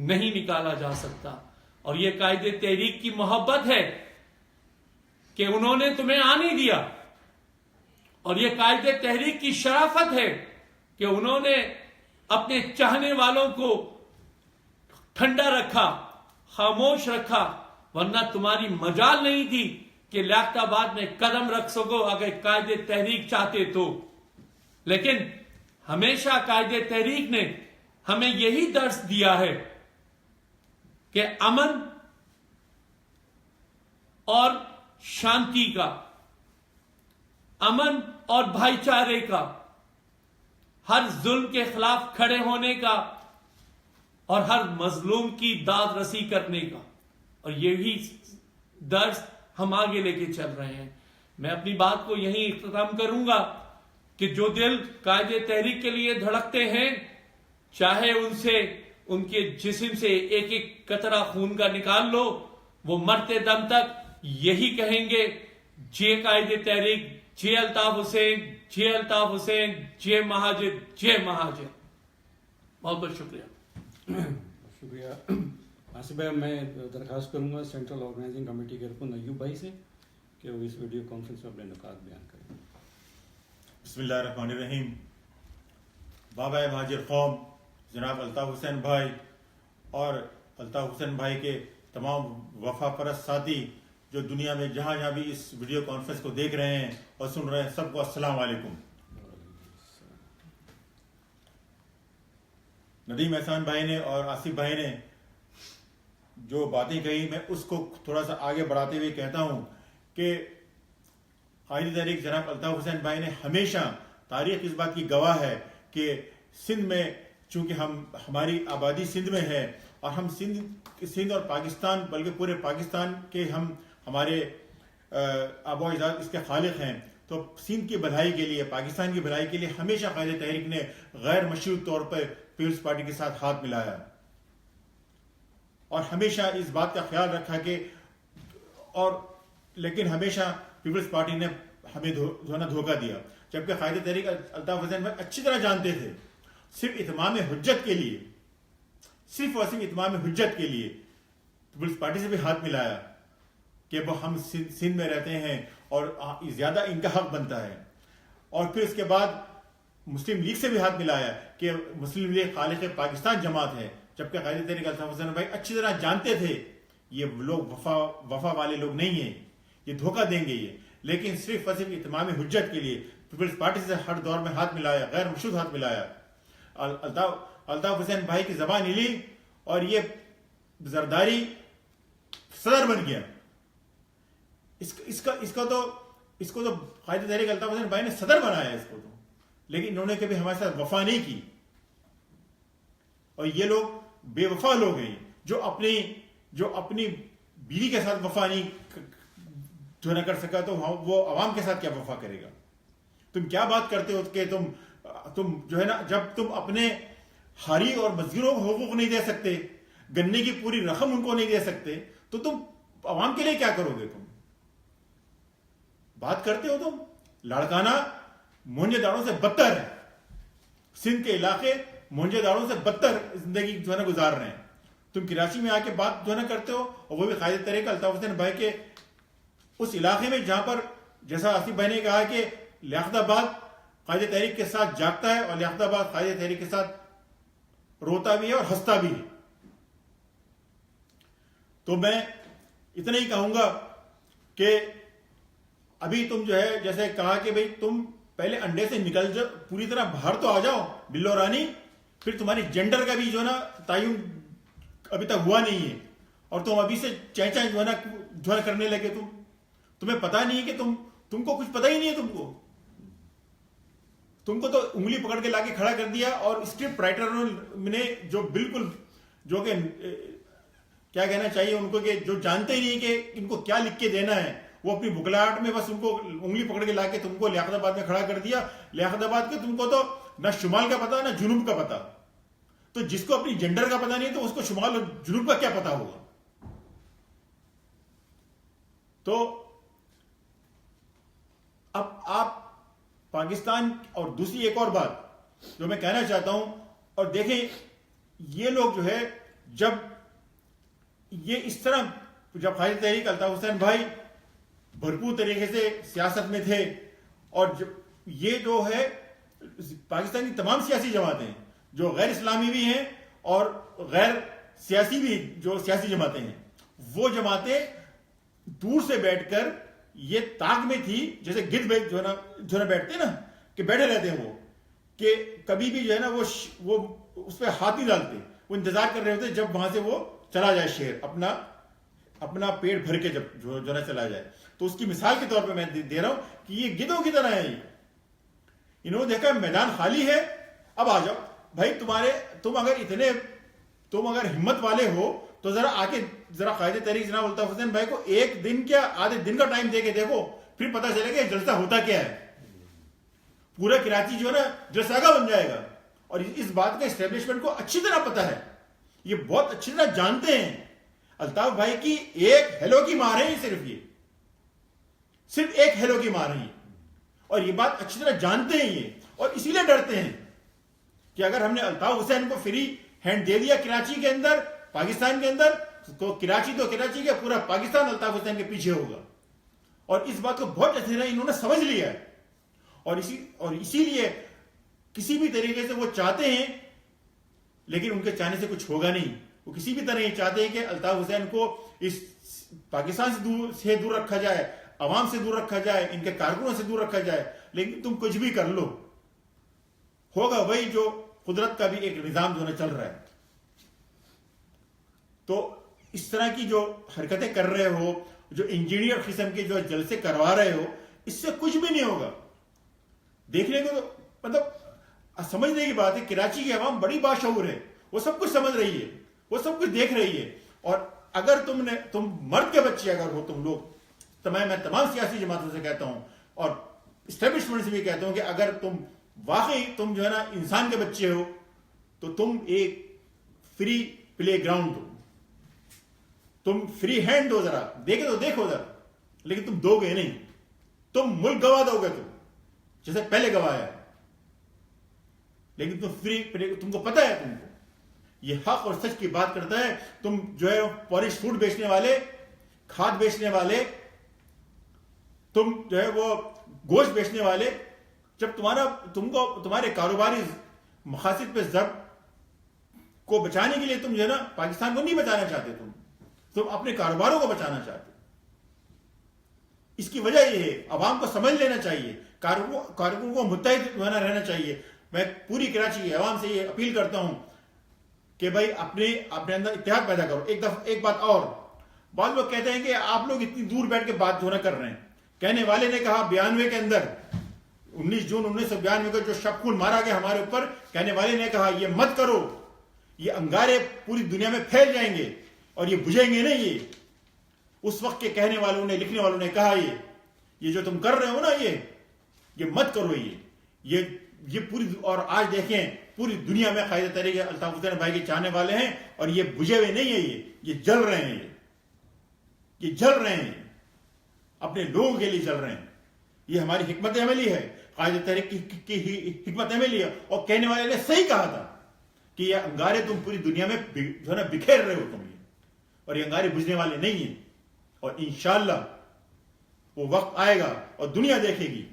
نہیں نکالا جا سکتا۔ اور یہ قائد تحریک کی محبت ہے کہ انہوں نے تمہیں آنے دیا، اور یہ قائد تحریک کی شرافت ہے کہ انہوں نے اپنے چاہنے والوں کو ٹھنڈا رکھا، خاموش رکھا، ورنہ تمہاری مجال نہیں تھی کہ لیاقت آباد میں قدم رکھ سکو اگر قائد تحریک چاہتے تو۔ لیکن ہمیشہ قائد تحریک نے ہمیں یہی درس دیا ہے کہ امن اور شانتی کا، امن اور بھائی چارے کا، ہر ظلم کے خلاف کھڑے ہونے کا، اور ہر مظلوم کی داد رسی کرنے کا، اور یہی درس ہم آگے لے کے چل رہے ہیں۔ میں اپنی بات کو یہیں اختتام کروں گا کہ جو دل قائد تحریک کے لیے دھڑکتے ہیں، چاہے ان سے، ان کے جسم سے ایک ایک قطرہ خون کا نکال لو، وہ مرتے دم تک یہی کہیں گے، جے قائد تحریک، جے الطاف حسین، جے الطاف حسین، جے مہاجر، جے مہاجر۔ بہت بہت شکریہ. شکریہ آصف بھائی. میں درخواست کروں گا سینٹرل آرگنائزنگ کمیٹی کے رکن ایوب بھائی سے کہ وہ اس ویڈیو کانفرنس میں اپنے نکات بیان کریں. بسم اللہ الرحمن الرحیم. بابا مہاجر قوم جناب الطاف حسین بھائی اور الطاف حسین بھائی کے تمام وفا پرست ساتھی جو دنیا میں جہاں جہاں بھی اس ویڈیو کانفرنس کو دیکھ رہے ہیں اور سن رہے ہیں, سب کو السلام علیکم. ندیم احسان بھائی نے اور آصف بھائی نے جو باتیں کہی, میں اس کو تھوڑا سا آگے بڑھاتے ہوئے کہتا ہوں کہ قائد تحریک جناب الطاف حسین بھائی نے ہمیشہ, تاریخ اس بات کی گواہ ہے کہ سندھ میں چونکہ ہماری آبادی سندھ میں ہے اور ہم سندھ اور پاکستان بلکہ پورے پاکستان کے ہمارے آبا و اجداد اس کے خالق ہیں, تو سندھ کی بھلائی کے لیے, پاکستان کی بھلائی کے لیے ہمیشہ قائد تحریک نے غیر مشروط طور پر پیپلز پارٹی کے ساتھ ہاتھ ملایا اور ہمیشہ اس بات کا خیال رکھا کہ لیکن ہمیشہ پیپلز پارٹی نے ہمیں دھوکہ دیا, جبکہ قائد تحریک الطاف حسین بھائی اچھی طرح جانتے تھے صرف اتمام حجت کے لیے, صرف اور صرف اتمام حجت کے لیے پیپلز پارٹی سے بھی ہاتھ ملایا کہ وہ ہم سندھ میں رہتے ہیں اور زیادہ ان کا حق بنتا ہے, اور پھر اس کے بعد مسلم لیگ سے بھی ہاتھ ملایا کہ مسلم لیگ خالق پاکستان جماعت ہے, جبکہ قائد تحریک الطاف حسین بھائی اچھی طرح جانتے تھے یہ لوگ وفا والے لوگ نہیں ہیں, یہ دھوکہ دیں گے یہ, لیکن صرف اور صرف اتمام حجت کے لیے پیپلز پارٹی سے ہر دور میں ہاتھ ملایا, غیر مشروط ہاتھ ملایا. الطاف حسین بھائی کی زبان ہلی اور یہ زرداری صدر بن گیا. اس کو تو قائد تحریک الطاف حسین بھائی نے صدر بنایا اس کو تو, لیکن انہوں نے کبھی ہمارے ساتھ وفا نہیں کی. اور یہ لوگ بے وفا لوگ ہیں جو اپنی بیوی کے ساتھ وفا نہیں جو نہ کر سکا تو وہ عوام کے ساتھ کیا وفا کرے گا. تم کیا بات کرتے ہو کہ تم جو ہے نا, جب تم اپنے ہاری اور مزدوروں کو حقوق نہیں دے سکتے, گنے کی پوری رقم ان کو نہیں دے سکتے, تو تم عوام کے لیے کیا کرو گے. تم بات کرتے ہو تم لاڑکانہ مونجے داڑوں سے بدتر ہے, سندھ کے علاقے مونجے داڑوں سے بدتر زندگی جو ہے نا گزار رہے ہیں. تم کراچی میں آ کے بات جو ہے نا کرتے ہو, اور وہ بھی قائد تحریک الطاف حسین بھائی کے اس علاقے میں جہاں پر جیسا آصف بھائی نے کہا کہ لیاقت آباد قائد تحریک کے ساتھ جاگتا ہے اور لیاقت آباد قائد تحریک کے ساتھ روتا بھی ہے اور ہنستا بھی ہے. تو میں اتنا ہی کہوں گا کہ ابھی تم جو ہے جیسے کہا کہ بھئی تم پہلے انڈے سے نکل جاؤ, پوری طرح باہر تو آ جاؤ بلو رانی, پھر تمہاری جنڈر کا بھی جو ہے نا تعین ابھی تک ہوا نہیں ہے, اور تم ابھی سے چائیں جو ہے نا کرنے لگے. تمہیں پتا نہیں ہے کہ تم کو کچھ پتا ہی نہیں ہے. تم کو تو انگلی پکڑ کے لا کے کھڑا کر دیا, اور اسکرپٹ رائٹروں نے جو بالکل جو کہ کیا کہنا چاہیے ان کو کہ جو جانتے ہی نہیں کہ ان کو کیا لکھ کے دینا ہے, وہ اپنی بکلاہٹ میں بس ان کو انگلی پکڑ کے لا کے تم کو لیاقت آباد میں کھڑا کر دیا. لیاقت آباد کے تم کو تو نہ شمال کا پتا نہ جنوب کا پتا, تو جس کو اپنی جنڈر کا پتا نہیں تو اس کو شمال اور جنوب کا کیا پتا ہوگا. تو اب آپ پاکستان, اور دوسری ایک اور بات جو میں کہنا چاہتا ہوں, اور دیکھیں یہ لوگ جو ہے جب یہ اس طرح جب قائد تحریک الطاف حسین بھائی بھرپور طریقے سے سیاست میں تھے, اور یہ جو ہے پاکستان کی تمام سیاسی جماعتیں جو غیر اسلامی بھی ہیں اور غیر سیاسی بھی جو سیاسی جماعتیں ہیں, وہ جماعتیں دور سے بیٹھ کر یہ تاک میں تھی جیسے گدھ جو ہے نا بیٹھتے نا کہ بیٹھے رہتے ہیں وہ, کہ کبھی بھی جو ہے نا وہ اس پہ ہاتھ نہیں ڈالتے, وہ انتظار کر رہے ہوتے جب وہاں سے وہ چلا جائے شیر اپنا پیٹ بھر کے جب جو ہے نا چلا جائے. تو اس کی مثال کے طور پہ میں دے رہا ہوں کہ یہ گدھوں کی طرح ہے. انہوں نے دیکھا میدان خالی ہے, اب آ جاؤ بھائی, تم اگر ہمت والے ہو تو ذرا آ کے ذرا قائد تحریک جناب الطاف حسین بھائی کو ایک دن کیا آدھے دن کا ٹائم دے کے دیکھو, پھر پتہ چلے گا جلسہ ہوتا کیا ہے. پورا کراچی جو ہے نا جلسہ گاہ بن جائے گا, اور اس بات کا اسٹیبلشمنٹ کو اچھی طرح پتا ہے, یہ بہت اچھی طرح جانتے ہیں. الطاف بھائی کی ایک ہیلو کی مار ہے, صرف ایک ہیلو کی مار ہے, اور یہ بات اچھی طرح جانتے ہیں یہ, اور اسی لیے ڈرتے ہیں. کہ اگر ہم نے الطاف حسین کو فری ہینڈ دے دیا کراچی کے اندر، پاکستان کے اندر، تو کراچی کے پورا پاکستان الطاف حسین کے پیچھے ہوگا. اور اس بات کو بہت اچھی طرح انہوں نے سمجھ لیا ہے. اور اسی لیے کسی بھی طریقے سے وہ چاہتے ہیں، لیکن ان کے چاہنے سے کچھ ہوگا نہیں. وہ کسی بھی طرح یہ چاہتے ہیں کہ الطاف حسین کو اس پاکستان سے دور رکھا جائے، عوام سے دور رکھا جائے، ان کے کارکنوں سے دور رکھا جائے. لیکن تم کچھ بھی کر لو، ہوگا وہی جو قدرت کا بھی ایک نظام جو چل رہا ہے. تو اس طرح کی جو حرکتیں کر رہے ہو، جو انجینئر قسم کے جو جلسے کروا رہے ہو، اس سے کچھ بھی نہیں ہوگا. دیکھنے کو تو مطلب سمجھنے کی بات ہے. کراچی کی عوام بڑی باشعور ہے، وہ سب کچھ سمجھ رہی ہے، وہ سب کچھ دیکھ رہی ہے. اور اگر تم مرد کے بچے اگر ہو تم لوگ، میں تمام سیاسی جماعتوں سے کہتا ہوں اور اسٹیبلشمنٹ سے بھی کہتا ہوں کہ اگر تم واقعی تم جو ہے نا انسان کے بچے ہو، تو تم ایک فری پلے گراؤنڈ دو، تم فری ہینڈ دو. ذرا دیکھو ذرا، لیکن تم دو گے نہیں. تم ملک گوا دو گے، تم جیسے پہلے گوایا، لیکن تم فری پلے. تم کو پتہ ہے، تم کو یہ حق اور سچ کی بات کرتا ہے. تم جو ہے پالش فوڈ بیچنے والے، کھاد بیچنے والے، تم جو ہے وہ گوشت بیچنے والے، جب تمہارے کاروباری مقاصد پہ ضرب کو بچانے کے لیے تم جو ہے نا پاکستان کو نہیں بچانا چاہتے، تم اپنے کاروباروں کو بچانا چاہتے. اس کی وجہ یہ ہے، عوام کو سمجھ لینا چاہیے، کارکنوں کو متحد رہنا چاہیے. میں پوری کراچی کی عوام سے یہ اپیل کرتا ہوں کہ بھائی اپنے اندر اتحاد پیدا کرو. ایک بات اور، بعض لوگ کہتے ہیں کہ آپ لوگ اتنی دور بیٹھ کے بات جو کر رہے ہیں. کہنے والے نے کہا 92 کے اندر، 19 جون 1992 کو جو شب خون مارا گیا ہمارے اوپر، کہنے والے نے کہا یہ مت کرو، یہ انگارے پوری دنیا میں پھیل جائیں گے اور یہ بجھیں گے نہیں. یہ اس وقت کے کہنے والوں نے، لکھنے والوں نے کہا یہ جو تم کر رہے ہو نا، یہ مت کرو. یہ پوری، اور آج دیکھیں پوری دنیا میں قائد تحریک الطاف حسین بھائی کے چاہنے والے ہیں، اور یہ بجھے ہوئے نہیں ہیں. یہ جل رہے ہیں، یہ جل رہے ہیں، اپنے لوگوں کے لیے جل رہے ہیں. یہ ہماری حکمت عملی ہے، قائد تحریک کی حکمت عملی ہے. اور کہنے والے نے صحیح کہا تھا کہ یہ انگارے تم پوری دنیا میں جو ہے نا بکھیر رہے ہو تم، اور یہ انگارے بجھنے والے نہیں ہیں. اور انشاءاللہ وہ وقت آئے گا اور دنیا دیکھے گی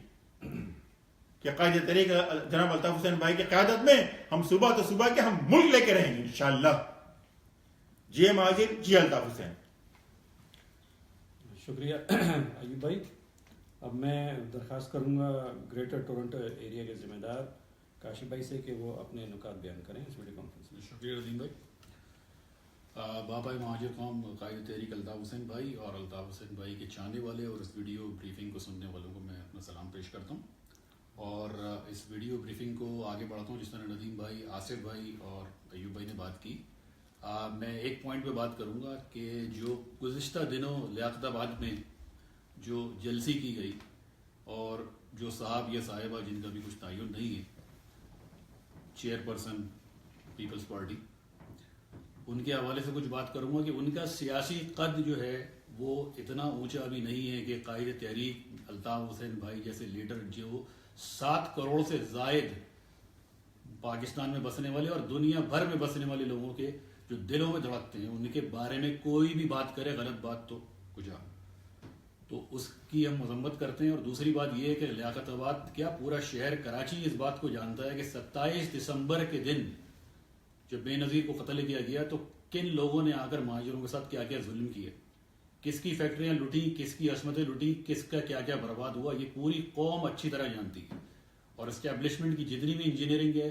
کہ قائد تحریک جناب الطاف حسین بھائی کی قیادت میں ہم صوبہ تو صوبہ کے ہم ملک لے کے رہیں گے انشاءاللہ. جی مہاجر، جی الطاف حسین. شکریہ ایوب بھائی. اب میں درخواست کروں گا گریٹر ٹورنٹو ایریا کے ذمہ دار کاشف بھائی سے کہ وہ اپنے نکات بیان کریں اس ویڈیو کانفرنس میں. شکریہ ندیم بھائی. بابا مہاجر قوم قائد تحریک الطاف حسین بھائی اور الطاف حسین بھائی کے چاہنے والے اور اس ویڈیو بریفنگ کو سننے والوں کو میں اپنا سلام پیش کرتا ہوں، اور اس ویڈیو بریفنگ کو آگے بڑھاتا ہوں جس طرح ندیم بھائی، آصف بھائی اور ایوب بھائی نے بات کی. میں ایک پوائنٹ پہ بات کروں گا کہ جو گزشتہ دنوں لیاقت آباد میں جو جلسی کی گئی، اور جو صاحب یا صاحبہ جن کا بھی کچھ تعین نہیں ہے، چیئرپرسن پیپلز پارٹی، ان کے حوالے سے کچھ بات کروں گا کہ ان کا سیاسی قد جو ہے وہ اتنا اونچا ابھی نہیں ہے کہ قائد تحریک الطاف حسین بھائی جیسے لیڈر جو 7 کروڑ سے زائد پاکستان میں بسنے والے اور دنیا بھر میں بسنے والے لوگوں کے جو دلوں میں دھڑکتے ہیں، ان کے بارے میں کوئی بھی بات کرے غلط بات تو کجا، تو اس کی ہم مذمت کرتے ہیں. اور دوسری بات یہ ہے کہ لیاقت آباد کیا پورا شہر کراچی اس بات کو جانتا ہے کہ 27 دسمبر کے دن جب بے نظیر کو قتل کیا گیا تو کن لوگوں نے آ کر مہاجروں کے ساتھ کیا کیا ظلم کیے، کس کی فیکٹریاں لوٹیں، کس کی عصمتیں لوٹیں، کس کا کیا کیا برباد ہوا. یہ پوری قوم اچھی طرح جانتی ہے. اور اسٹیبلشمنٹ کی جتنی بھی انجینئرنگ ہے،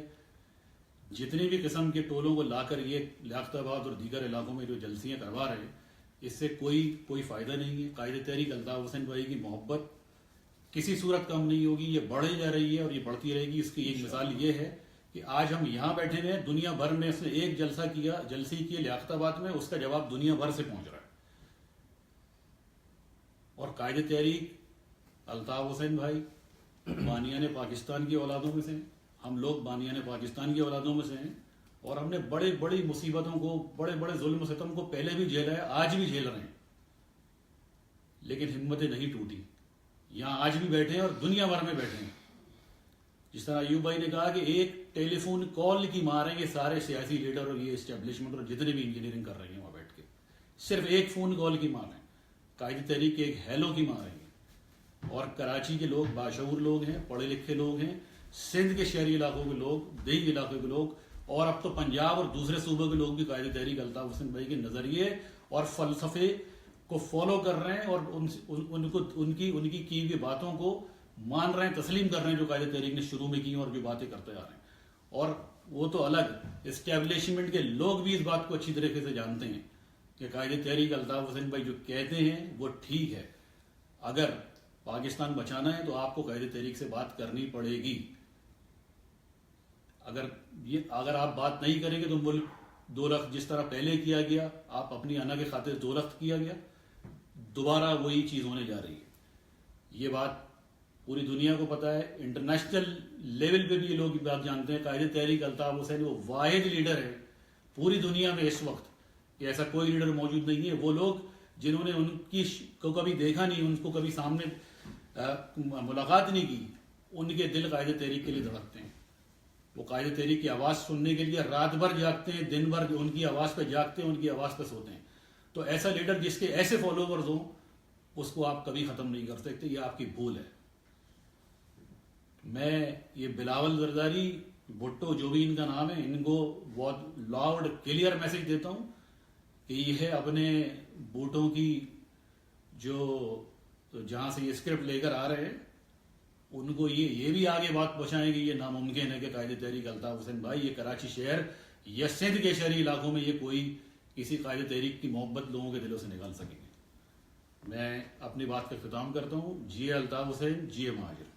جتنی بھی قسم کے ٹولوں کو لا کر یہ لیاقت آباد اور دیگر علاقوں میں جو جلسیاں کروا رہے ہیں، اس سے کوئی فائدہ نہیں ہے. قائد تحریک الطاف حسین بھائی کی محبت کسی صورت کم نہیں ہوگی، یہ بڑھے جا رہی ہے اور یہ بڑھتی رہے گی. اس کی ایک مثال یہ ہے کہ آج ہم یہاں بیٹھے ہوئے ہیں، دنیا بھر میں اس نے ایک جلسی کی لیاقت آباد میں، اس کا جواب دنیا بھر سے پہنچ رہا ہے. اور قائد تحریک الطاف حسین بھائی بانیان پاکستان کی اولادوں میں سے ہیں، ہم لوگ بانیان پاکستان کی اولادوں میں سے ہیں، اور ہم نے بڑی مصیبتوں کو، بڑے ظلم و ستم کو پہلے بھی جھیلا ہے، آج بھی جھیل رہے ہیں، لیکن ہمتیں نہیں ٹوٹی. یہاں آج بھی بیٹھے ہیں اور دنیا بھر میں بیٹھے ہیں. جس طرح ایوب بھائی نے کہا کہ ایک ٹیلی فون کال کی ماریں گے سارے سیاسی لیڈر اور یہ اسٹیبلشمنٹ اور جتنے بھی انجینئرنگ کر رہے ہیں وہاں بیٹھ کے، صرف ایک فون کال کی ماریں، قائد تحریک کے ایک ہیلو کی ماریں گے. اور کراچی کے لوگ باشعور لوگ ہیں، پڑھے لکھے لوگ ہیں، سندھ کے شہری علاقوں کے لوگ، دیہی علاقوں کے لوگ، اور اب تو پنجاب اور دوسرے صوبوں کے لوگ بھی قائد تحریک الطاف حسین بھائی کے نظریے اور فلسفے کو فالو کر رہے ہیں اور ان کی ہوئی باتوں کو مان رہے ہیں، تسلیم کر رہے ہیں جو قائد تحریک نے شروع میں کی اور جو باتیں کرتے آ رہے ہیں. اور وہ تو الگ اسٹیبلشمنٹ کے لوگ بھی اس بات کو اچھی طریقے سے جانتے ہیں کہ قائد تحریک الطاف حسین بھائی جو کہتے ہیں وہ ٹھیک ہے. اگر پاکستان بچانا ہے تو آپ کو قائد تحریک سے بات کرنی پڑے گی. اگر آپ بات نہیں کریں گے تو ملک دو رخت جس طرح پہلے کیا گیا، آپ اپنی انا کے خاطر دو رخت کیا گیا، دوبارہ وہی چیز ہونے جا رہی ہے. یہ بات پوری دنیا کو پتا ہے، انٹرنیشنل لیول پہ بھی یہ لوگ بات جانتے ہیں. قائد تحریک الطاف حسین وہ واحد لیڈر ہے پوری دنیا میں اس وقت کہ ایسا کوئی لیڈر موجود نہیں ہے. وہ لوگ جنہوں نے ان کی کو کبھی دیکھا نہیں، ان کو کبھی سامنے ملاقات نہیں کی، ان کے دل قائد تحریک کے لیے دھڑکتے ہیں. وہ قائد تحریک کی آواز سننے کے لیے رات بھر جاگتے ہیں، دن بھر ان کی آواز پہ جاگتے ہیں، ان کی آواز پہ سوتے ہیں. تو ایسا لیڈر جس کے ایسے فالوورز ہوں اس کو آپ کبھی ختم نہیں کر سکتے. یہ آپ کی بھول ہے. میں یہ بلاول زرداری بھٹو جو بھی ان کا نام ہے، ان کو بہت لاؤڈ کلیئر میسج دیتا ہوں کہ یہ اپنے بوٹوں کی جو جہاں سے یہ اسکرپٹ لے کر آ رہے ہیں ان کو یہ بھی آگے بات پہنچائیں گے یہ ناممکن ہے کہ قائد تحریک الطاف حسین بھائی یہ کراچی شہر یا سندھ کے شہری علاقوں میں یہ کوئی کسی قائد تحریک کی محبت لوگوں کے دلوں سے نکال سکیں گے. میں اپنی بات کا اختتام کرتا ہوں. جی الطاف حسین، جی مہاجر.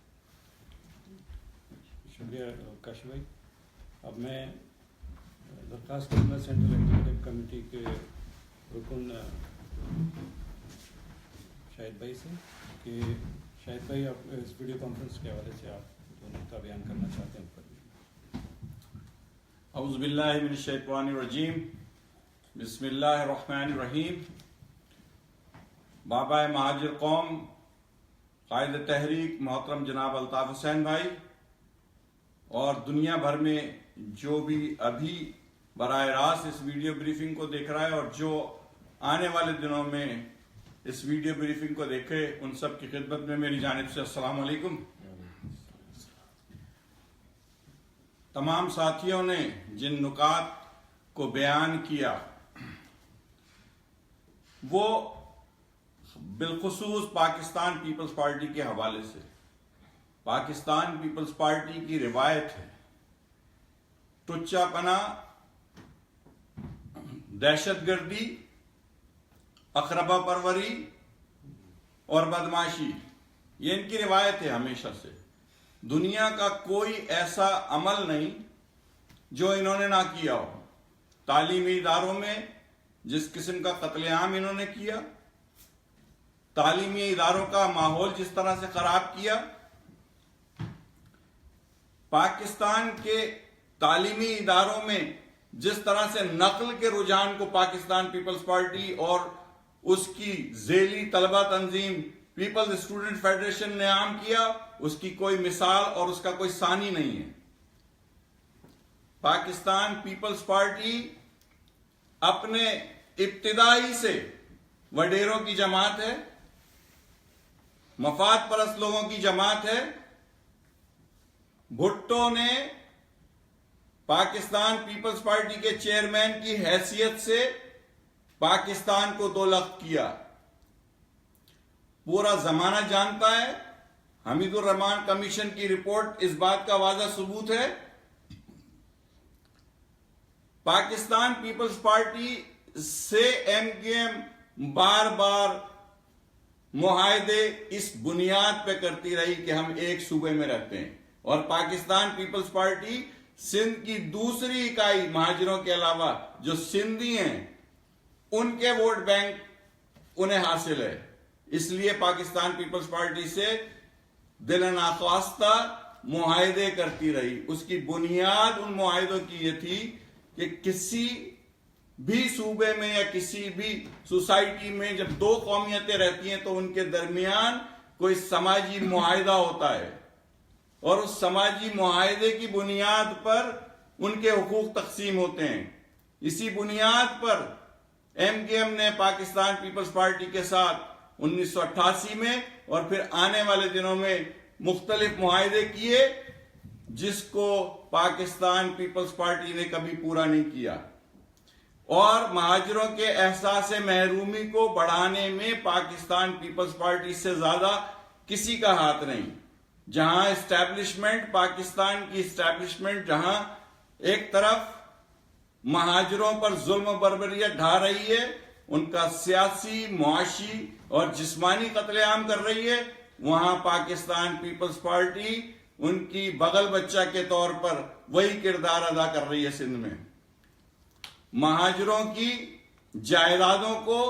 شکریہ کاشف بھائی. اب میں درخواست کروں سینٹرل ایگزیکٹو کمیٹی کے رکن شاہد بھائی سے کہ شاہد بھائی آپ اس ویڈیو کانفرنس کے حوالے سے آپ دونوں کا بیان کرنا چاہتے ہیں. اعوذ باللہ من الشیطان الرجیم، بسم اللہ الرحمن الرحیم. بابا مہاجر قوم قائد تحریک محترم جناب الطاف حسین بھائی اور دنیا بھر میں جو بھی ابھی براہ راست اس ویڈیو بریفنگ کو دیکھ رہا ہے اور جو آنے والے دنوں میں اس ویڈیو بریفنگ کو دیکھے، ان سب کی خدمت میں میری جانب سے السلام علیکم. تمام ساتھیوں نے جن نکات کو بیان کیا وہ بالخصوص پاکستان پیپلز پارٹی کے حوالے سے، پاکستان پیپلز پارٹی کی روایت ہے ٹچا پنا، دہشت گردی، اقربا پروری اور بدماشی. یہ ان کی روایت ہے ہمیشہ سے. دنیا کا کوئی ایسا عمل نہیں جو انہوں نے نہ کیا ہو. تعلیمی اداروں میں جس قسم کا قتل عام انہوں نے کیا، تعلیمی اداروں کا ماحول جس طرح سے خراب کیا، پاکستان کے تعلیمی اداروں میں جس طرح سے نقل کے رجحان کو پاکستان پیپلز پارٹی اور اس کی ذیلی طلبہ تنظیم پیپلز اسٹوڈنٹ فیڈریشن نے عام کیا، اس کی کوئی مثال اور اس کا کوئی ثانی نہیں ہے. پاکستان پیپلز پارٹی اپنے ابتدائی سے وڈیروں کی جماعت ہے، مفاد پرست لوگوں کی جماعت ہے. بھٹو نے پاکستان پیپلز پارٹی کے چیئرمین کی حیثیت سے پاکستان کو دو لخت کیا. پورا زمانہ جانتا ہے. حمید الرحمان کمیشن کی رپورٹ اس بات کا واضح ثبوت ہے. پاکستان پیپلز پارٹی سے ایم کیو ایم بار بار معاہدے اس بنیاد پہ کرتی رہی کہ ہم ایک صوبے میں رہتے ہیں، اور پاکستان پیپلز پارٹی سندھ کی دوسری اکائی مہاجروں کے علاوہ جو سندھی ہیں ان کے ووٹ بینک انہیں حاصل ہے. اس لیے پاکستان پیپلز پارٹی سے دل ناخواستہ معاہدے کرتی رہی. اس کی بنیاد ان معاہدوں کی یہ تھی کہ کسی بھی صوبے میں یا کسی بھی سوسائٹی میں جب دو قومیتیں رہتی ہیں تو ان کے درمیان کوئی سماجی معاہدہ ہوتا ہے. اور اس سماجی معاہدے کی بنیاد پر ان کے حقوق تقسیم ہوتے ہیں. اسی بنیاد پر ایم کیو ایم نے پاکستان پیپلز پارٹی کے ساتھ 1988 میں اور پھر آنے والے دنوں میں مختلف معاہدے کیے جس کو پاکستان پیپلز پارٹی نے کبھی پورا نہیں کیا. اور مہاجروں کے احساس محرومی کو بڑھانے میں پاکستان پیپلز پارٹی سے زیادہ کسی کا ہاتھ نہیں. جہاں اسٹیبلشمنٹ، پاکستان کی اسٹیبلشمنٹ جہاں ایک طرف مہاجروں پر ظلم و بربریت ڈھا رہی ہے، ان کا سیاسی، معاشی اور جسمانی قتل عام کر رہی ہے، وہاں پاکستان پیپلز پارٹی ان کی بغل بچہ کے طور پر وہی کردار ادا کر رہی ہے. سندھ میں مہاجروں کی جائیدادوں کو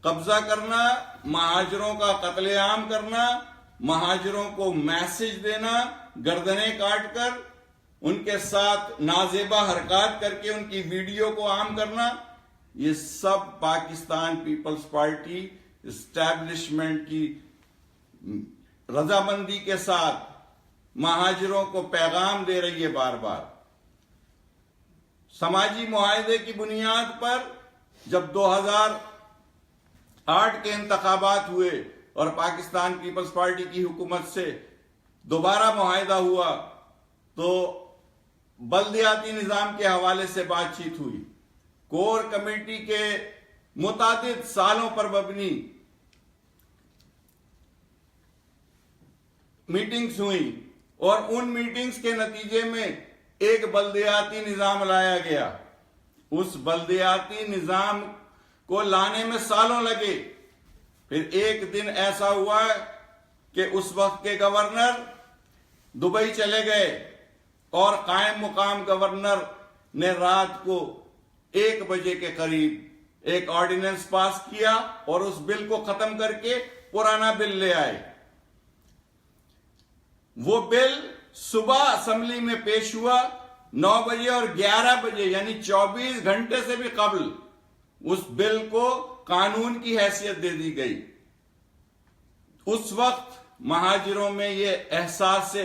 قبضہ کرنا، مہاجروں کا قتل عام کرنا، مہاجروں کو میسج دینا گردنیں کاٹ کر، ان کے ساتھ نازیبا حرکات کر کے ان کی ویڈیو کو عام کرنا، یہ سب پاکستان پیپلز پارٹی اسٹیبلشمنٹ کی رضامندی کے ساتھ مہاجروں کو پیغام دے رہی ہے بار بار. سماجی معاہدے کی بنیاد پر جب 2008 کے انتخابات ہوئے اور پاکستان پیپلز پارٹی کی حکومت سے دوبارہ معاہدہ ہوا تو بلدیاتی نظام کے حوالے سے بات چیت ہوئی. کور کمیٹی کے متعدد سالوں پر مبنی میٹنگز ہوئیں اور ان میٹنگز کے نتیجے میں ایک بلدیاتی نظام لایا گیا. اس بلدیاتی نظام کو لانے میں سالوں لگے. پھر ایک دن ایسا ہوا کہ اس وقت کے گورنر دبئی چلے گئے اور قائم مقام گورنر نے رات کو 1 بجے کے قریب ایک آرڈیننس پاس کیا اور اس بل کو ختم کر کے پرانا بل لے آئے. وہ بل صبح اسمبلی میں پیش ہوا 9 بجے اور 11 بجے یعنی 24 گھنٹے سے بھی قبل اس بل کو قانون کی حیثیت دے دی گئی. اس وقت مہاجروں میں یہ احساس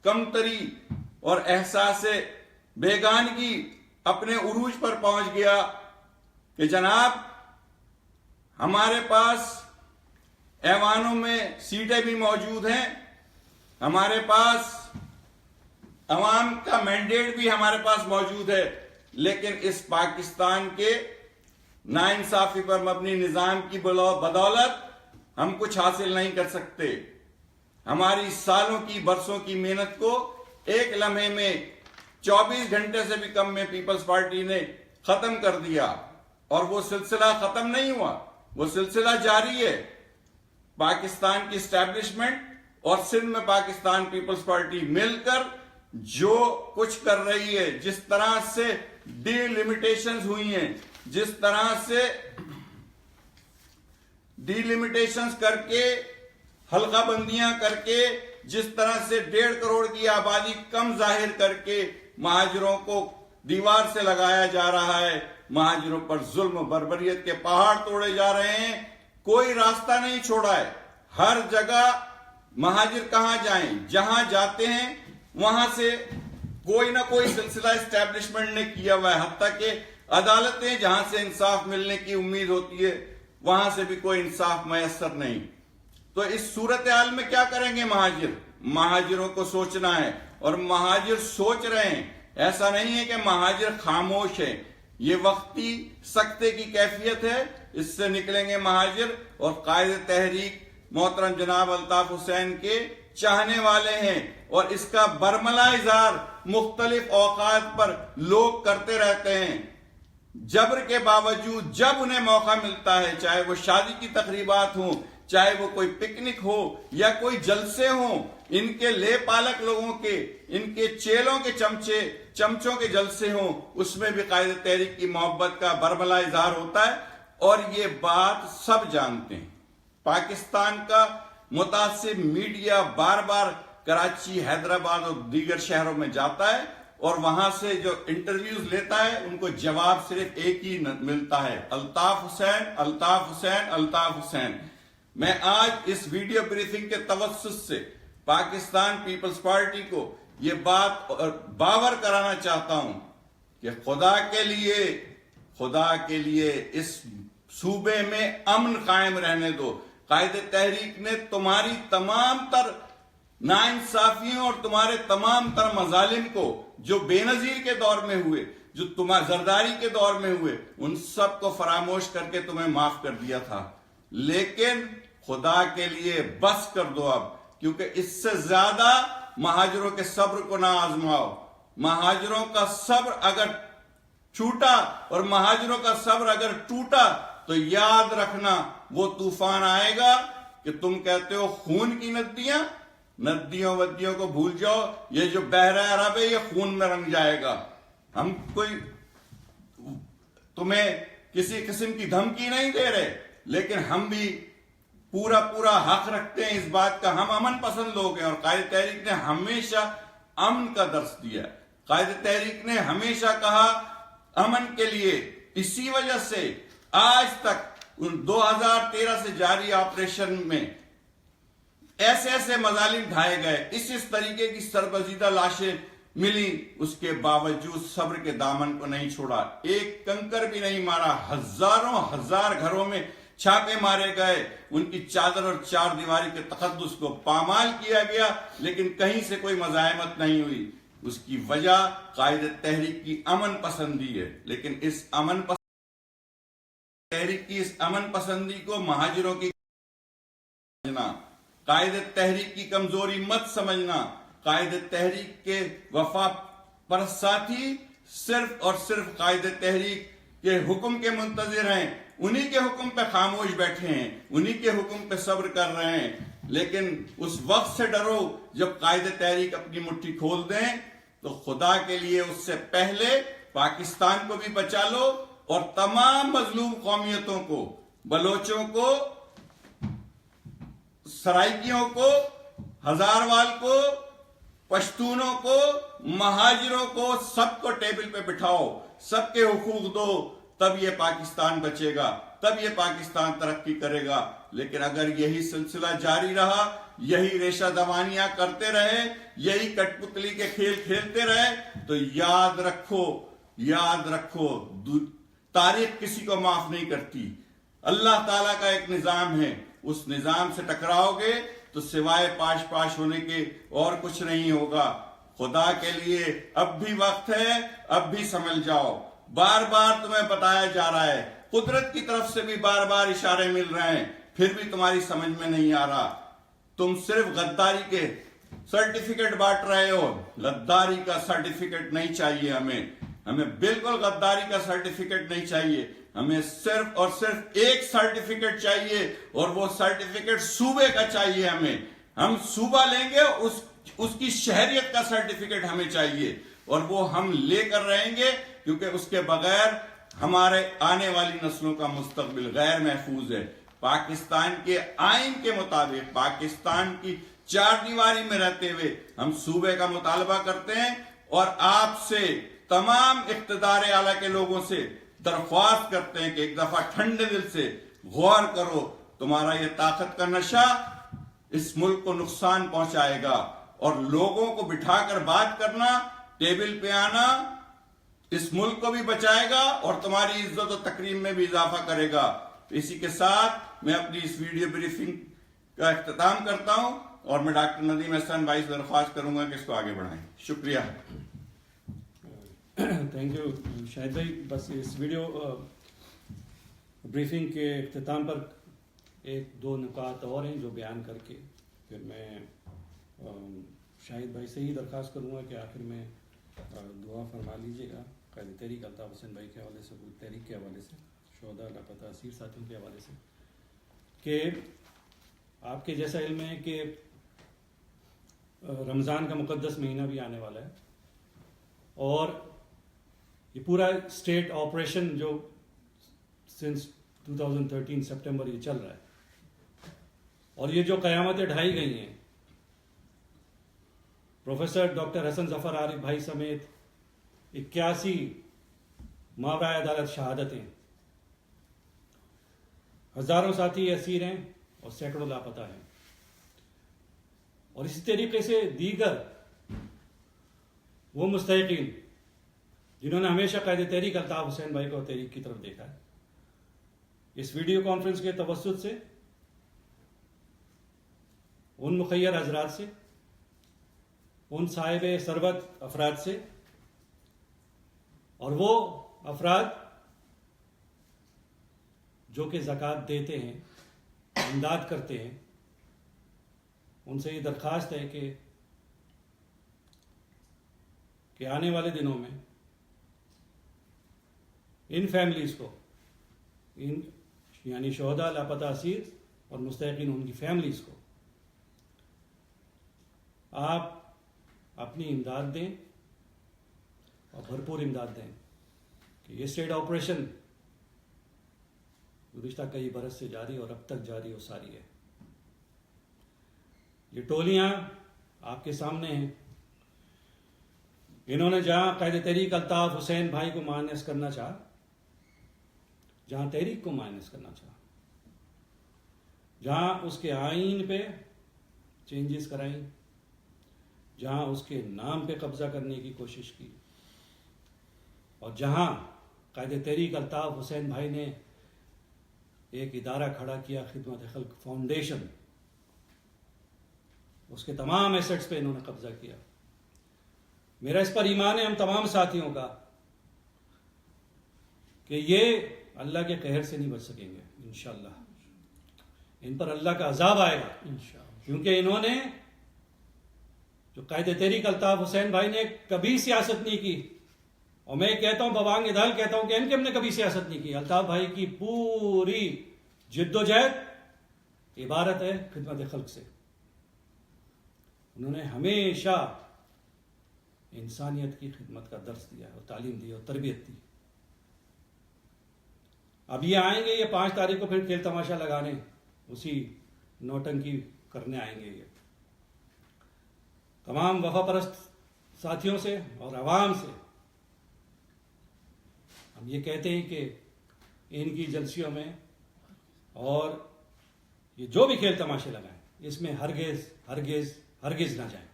کمتری اور احساس بیگانگی اپنے عروج پر پہنچ گیا کہ جناب ہمارے پاس ایوانوں میں سیٹیں بھی موجود ہیں، ہمارے پاس عوام کا مینڈیٹ بھی ہمارے پاس موجود ہے، لیکن اس پاکستان کے ناانصافی پر مبنی نظام کی بدولت ہم کچھ حاصل نہیں کر سکتے. ہماری سالوں کی برسوں کی محنت کو ایک لمحے میں 24 گھنٹے سے بھی کم میں پیپلز پارٹی نے ختم کر دیا. اور وہ سلسلہ ختم نہیں ہوا، وہ سلسلہ جاری ہے. پاکستان کی اسٹیبلشمنٹ اور سندھ میں پاکستان پیپلز پارٹی مل کر جو کچھ کر رہی ہے، جس طرح سے ڈی لمیٹیشنز ہوئی ہیں، جس طرح سے ڈی لمیٹیشنز کر کے حلقہ بندیاں کر کے، جس طرح سے 1.5 کروڑ کی آبادی کم ظاہر کر کے مہاجروں کو دیوار سے لگایا جا رہا ہے، مہاجروں پر ظلم و بربریت کے پہاڑ توڑے جا رہے ہیں. کوئی راستہ نہیں چھوڑا ہے. ہر جگہ مہاجر کہاں جائیں، جہاں جاتے ہیں وہاں سے کوئی نہ کوئی سلسلہ اسٹیبلشمنٹ نے کیا ہوا ہے. حتیٰ کہ عدالتیں جہاں سے انصاف ملنے کی امید ہوتی ہے وہاں سے بھی کوئی انصاف میسر نہیں. تو اس صورتحال میں کیا کریں گے مہاجروں کو سوچنا ہے، اور مہاجر سوچ رہے ہیں. ایسا نہیں ہے کہ مہاجر خاموش ہے، یہ وقتی سکتے کی کیفیت ہے. اس سے نکلیں گے مہاجر، اور قائد تحریک محترم جناب الطاف حسین کے چاہنے والے ہیں، اور اس کا برملا اظہار مختلف اوقات پر لوگ کرتے رہتے ہیں. جبر کے باوجود جب انہیں موقع ملتا ہے، چاہے وہ شادی کی تقریبات ہوں، چاہے وہ کوئی پکنک ہو یا کوئی جلسے ہوں، ان کے لے پالک لوگوں کے، ان کے چیلوں کے چمچوں کے جلسے ہوں، اس میں بھی قائد تحریک کی محبت کا برملا اظہار ہوتا ہے. اور یہ بات سب جانتے ہیں. پاکستان کا متعصب میڈیا بار بار کراچی، حیدرآباد اور دیگر شہروں میں جاتا ہے اور وہاں سے جو انٹرویوز لیتا ہے ان کو جواب صرف ایک ہی ملتا ہے: الطاف حسین، الطاف حسین، الطاف حسین. میں آج اس ویڈیو بریفنگ کے توسط سے پاکستان پیپلز پارٹی کو یہ بات باور کرانا چاہتا ہوں کہ خدا کے لیے اس صوبے میں امن قائم رہنے دو. قائد تحریک نے تمہاری تمام تر ناانصافیوں اور تمہارے تمام تر مظالم کو جو بے نظیر کے دور میں ہوئے, جو تمہارے زرداری کے دور میں ہوئے, ان سب کو فراموش کر کے تمہیں معاف کر دیا تھا. لیکن خدا کے لیے بس کر دو اب, کیونکہ اس سے زیادہ مہاجروں کے صبر کو نہ آزماؤ. مہاجروں کا صبر اگر چھوٹا اور مہاجروں کا صبر اگر ٹوٹا تو یاد رکھنا وہ طوفان آئے گا کہ تم کہتے ہو خون کی ندیوں ودیوں کو بھول جاؤ, یہ جو بحر عرب ہے یہ خون میں رنگ جائے گا. ہم کوئی تمہیں کسی قسم کی دھمکی نہیں دے رہے, لیکن ہم بھی پورا حق رکھتے ہیں اس بات کا. ہم امن پسند لوگ ہیں اور قائد تحریک نے ہمیشہ امن کا درس دیا. قائد تحریک نے ہمیشہ کہا امن کے لیے. اسی وجہ سے آج تک 2013 سے جاری آپریشن میں ایسے مظالم ڈھائے گئے, اس طریقے کی سربزیدہ لاشیں ملی, اس کے باوجود صبر کے دامن کو نہیں چھوڑا, ایک کنکر بھی نہیں مارا. ہزار گھروں میں چھاپے مارے گئے, ان کی چادر اور چار دیواری کے تقدس کو پامال کیا گیا, لیکن کہیں سے کوئی مزاحمت نہیں ہوئی. اس کی وجہ قائد تحریک کی امن پسندی ہے. لیکن اس امن پسندی کو مہاجروں کی قائد تحریک کی کمزوری مت سمجھنا. قائد تحریک کے وفا پر ساتھی صرف اور صرف قائد تحریک کے حکم کے منتظر ہیں, انہی کے حکم پہ خاموش بیٹھے ہیں, انہی کے حکم پہ صبر کر رہے ہیں. لیکن اس وقت سے ڈرو جب قائد تحریک اپنی مٹھی کھول دیں, تو خدا کے لیے اس سے پہلے پاکستان کو بھی بچا لو اور تمام مظلوم قومیتوں کو, بلوچوں کو, سرائکیوں کو, ہزاروال کو, پشتونوں کو, مہاجروں کو, سب کو ٹیبل پہ بٹھاؤ, سب کے حقوق دو, تب یہ پاکستان بچے گا, تب یہ پاکستان ترقی کرے گا. لیکن اگر یہی سلسلہ جاری رہا, یہی ریشہ دوانیاں کرتے رہے, یہی کٹ پتلی کے کھیل کھیلتے رہے, تو یاد رکھو تاریخ کسی کو معاف نہیں کرتی. اللہ تعالیٰ کا ایک نظام ہے, اس نظام سے ٹکراؤ گے تو سوائے پاش ہونے کے اور کچھ نہیں ہوگا. خدا کے لیے اب بھی وقت ہے, اب بھی سمجھ جاؤ. بار تمہیں بتایا جا رہا ہے, قدرت کی طرف سے بھی بار اشارے مل رہے ہیں, پھر بھی تمہاری سمجھ میں نہیں آ رہا. تم صرف غداری کے سرٹیفکیٹ بانٹ رہے ہو. غداری کا سرٹیفکیٹ نہیں چاہیے ہمیں بالکل غداری کا سرٹیفکیٹ نہیں چاہیے. ہمیں صرف اور صرف ایک سرٹیفکیٹ چاہیے, اور وہ سرٹیفکیٹ صوبے کا چاہیے. ہم صوبہ لیں گے, اس کی شہریت کا سرٹیفکیٹ ہمیں چاہیے, اور وہ ہم لے کر رہیں گے, کیونکہ اس کے بغیر ہمارے آنے والی نسلوں کا مستقبل غیر محفوظ ہے. پاکستان کے آئین کے مطابق, پاکستان کی چار دیواری میں رہتے ہوئے ہم صوبے کا مطالبہ کرتے ہیں, اور آپ سے, تمام اقتدار اعلیٰ کے لوگوں سے درخواست کرتے ہیں کہ ایک دفعہ ٹھنڈے دل سے غور کرو. تمہارا یہ طاقت کا نشہ اس ملک کو نقصان پہنچائے گا, اور لوگوں کو بٹھا کر بات کرنا, ٹیبل پہ آنا, اس ملک کو بھی بچائے گا اور تمہاری عزت و تکریم میں بھی اضافہ کرے گا. اسی کے ساتھ میں اپنی اس ویڈیو بریفنگ کا اختتام کرتا ہوں, اور میں ڈاکٹر ندیم احسان بھائی سے درخواست کروں گا کہ اس کو آگے بڑھائیں. شکریہ. تھینک یو شاہد بھائی. بس اس ویڈیو بریفنگ کے اختتام پر ایک دو نکات اور ہیں جو بیان کر کے پھر میں شاہد بھائی سے ہی درخواست کروں گا کہ آخر میں دعا فرما لیجیے گا قائد تحریک الطاف حسین بھائی کے حوالے سے, تحریک کے حوالے سے, شہداء لاپتہ اسیر ساتھیوں کے حوالے سے, کہ آپ کے جیسا علم ہے کہ رمضان کا مقدس مہینہ بھی آنے والا ہے, اور یہ پورا اسٹیٹ آپریشن جو سنس 2013 سپٹمبر یہ چل رہا ہے, اور یہ جو قیامتیں ڈھائی گئی ہیں, پروفیسر ڈاکٹر حسن ظفر عارف بھائی سمیت 81 ماورائے عدالت شہادتیں, ہزاروں ساتھی اسیر ہیں اور سینکڑوں لاپتہ ہیں, اور اسی طریقے سے دیگر وہ مستحقین جنہوں نے ہمیشہ قائد تحریک الطاف حسین بھائی کو تحریک کی طرف دیکھا ہے، اس ویڈیو کانفرنس کے توسط سے ان مخیر حضرات سے، ان صاحب ثروت افراد سے، اور وہ افراد جو کہ زکوٰۃ دیتے ہیں، امداد کرتے ہیں، ان سے یہ درخواست ہے کہ آنے والے دنوں میں ان فیملیز کو، یعنی شہداء، لاپتہ اسیر اور مستحقین ان کی فیملیز کو آپ اپنی امداد دیں اور بھرپور امداد دیں کہ یہ اسٹیٹ آپریشن گزشتہ کئی برس سے جاری اور اب تک جاری و ساری ہے۔ یہ ٹولیاں آپ کے سامنے ہیں، انہوں نے جہاں قائد تحریک الطاف حسین بھائی کو مائنس کرنا چاہا، جہاں تحریک کو مائنس کرنا چاہا، جہاں اس کے آئین پہ چینجز کرائیں، جہاں اس کے نام پہ قبضہ کرنے کی کوشش کی، اور جہاں قائد تحریک الطاف حسین بھائی نے ایک ادارہ کھڑا کیا، خدمت خلق فاؤنڈیشن، اس کے تمام ایسٹس پہ انہوں نے قبضہ کیا۔ میرا اس پر ایمان ہے ہم تمام ساتھیوں کا کہ یہ اللہ کے قہر سے نہیں بچ سکیں گے انشاءاللہ، ان پر اللہ کا عذاب آئے گا انشاءاللہ، کیونکہ انہوں نے، جو قائد تحریک الطاف حسین بھائی نے کبھی سیاست نہیں کی، اور میں کہتا ہوں بوانگ ادھال کہتا ہوں کہ ان کے ہم نے کبھی سیاست نہیں کی۔ الطاف بھائی کی پوری جد و جہد عبارت ہے خدمت خلق سے۔ انہوں نے ہمیشہ انسانیت کی خدمت کا درس دیا اور تعلیم دی اور تربیت دی۔ اب یہ آئیں گے، یہ 5 تاریخ کو پھر کھیل تماشا لگانے، اسی نوٹنکی کرنے آئیں گے۔ یہ تمام وفا پرست ساتھیوں سے اور عوام سے ہم یہ کہتے ہیں کہ ان کی جلسیوں میں اور یہ جو بھی کھیل تماشے لگائیں، اس میں ہرگز ہرگز ہرگز نہ جائیں،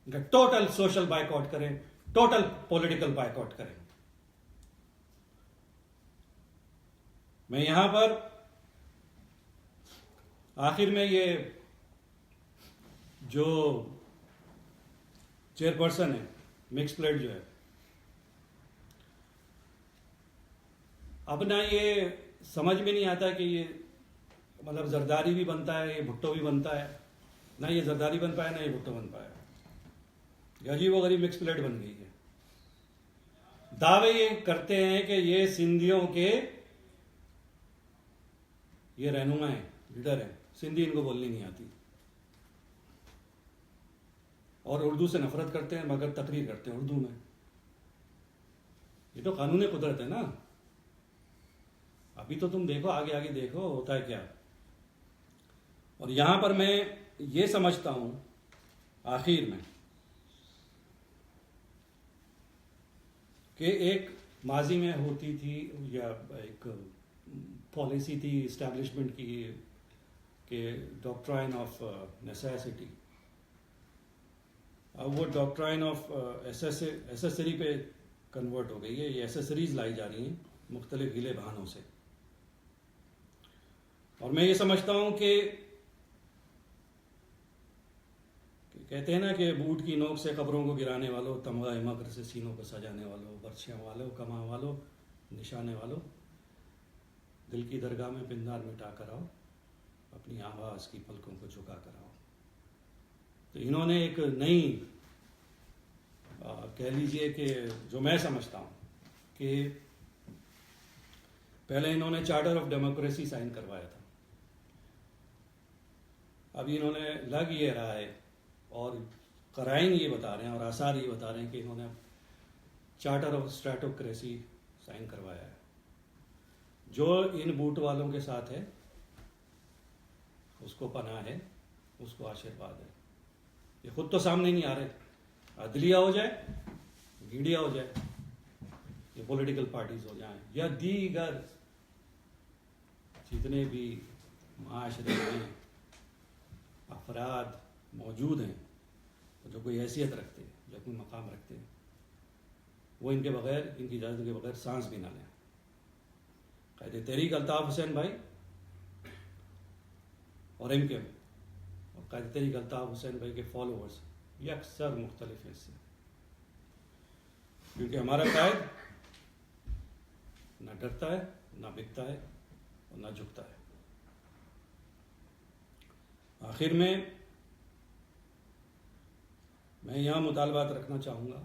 ان کا ٹوٹل سوشل بائیکاٹ کریں، ٹوٹل پولیٹیکل بائیکاٹ کریں۔ میں یہاں پر آخر میں یہ جو چیئرپرسن ہے مکس پلیٹ جو ہے، اب نہ یہ سمجھ میں نہیں آتا کہ یہ مطلب زرداری بھی بنتا ہے، یہ بھٹو بھی بنتا ہے، نہ یہ زرداری بن پایا نہ یہ بھٹو بن پایا، یہ عجیب و غریب مکس پلیٹ بن گئی ہے۔ دعوے یہ کرتے ہیں کہ یہ سندھیوں کے یہ رہنما ہیں، لیڈر ہیں، سندھی ان کو بولنی نہیں آتی، اور اردو سے نفرت کرتے ہیں، مگر تقریر کرتے ہیں اردو میں۔ یہ تو قانون قدرت ہے نا۔ ابھی تو تم دیکھو، آگے آگے دیکھو ہوتا ہے کیا۔ اور یہاں پر میں یہ سمجھتا ہوں آخر میں کہ ایک ماضی میں ہوتی تھی یا ایک پالیسی تھی اسٹیبلشمنٹ کی کہ ڈاکٹرائن آف نیسیسٹی، اب وہ ڈاکٹرائن آف ایسیسری پہ کنورٹ ہو گئی ہے۔ یہ ایسیسریز لائی جا رہی ہیں مختلف ہیلے بہانوں سے، اور میں یہ سمجھتا ہوں کہ کہتے ہیں نا کہ بوٹ کی نوک سے قبروں کو گرانے والوں، تمغہ مکر سے سینوں کو سجانے والوں، برچھیاں والوں، کماں والوں، نشانے والوں، دل کی درگاہ میں پندار مٹا کر آؤ، اپنی آواز کی پلکوں کو جھکا کر آؤ۔ تو انہوں نے ایک نئی کہہ لیجئے کہ جو میں سمجھتا ہوں کہ پہلے انہوں نے چارٹر آف ڈیموکریسی سائن کروایا تھا، ابھی انہوں نے لگ یہ رہا ہے اور قرائن یہ بتا رہے ہیں اور آثار یہ بتا رہے ہیں کہ انہوں نے چارٹر آف اسٹریٹوکریسی سائن کروایا ہے۔ جو ان بوٹ والوں کے ساتھ ہے اس کو پناہ ہے، اس کو آشیرواد ہے۔ یہ خود تو سامنے نہیں آ رہے، عدلیہ ہو جائے، میڈیا ہو جائے، یہ پولیٹیکل پارٹیز ہو جائیں، یا دیگر جتنے بھی معاشرے میں افراد موجود ہیں جو کوئی حیثیت رکھتے ہیں, جو کوئی مقام رکھتے ہیں, وہ ان کے بغیر, ان کی اجازت کے بغیر سانس بھی نہ لیں. قائد تحریک الطاف حسین بھائی اور ایم کے اور قائد تحریک الطاف حسین بھائی کے فالوورز یہ اکثر مختلف ہیں اس سے, کیونکہ ہمارا قائد نہ ڈرتا ہے, نہ بکتا ہے اور نہ جھکتا ہے. آخر میں یہاں مطالبات رکھنا چاہوں گا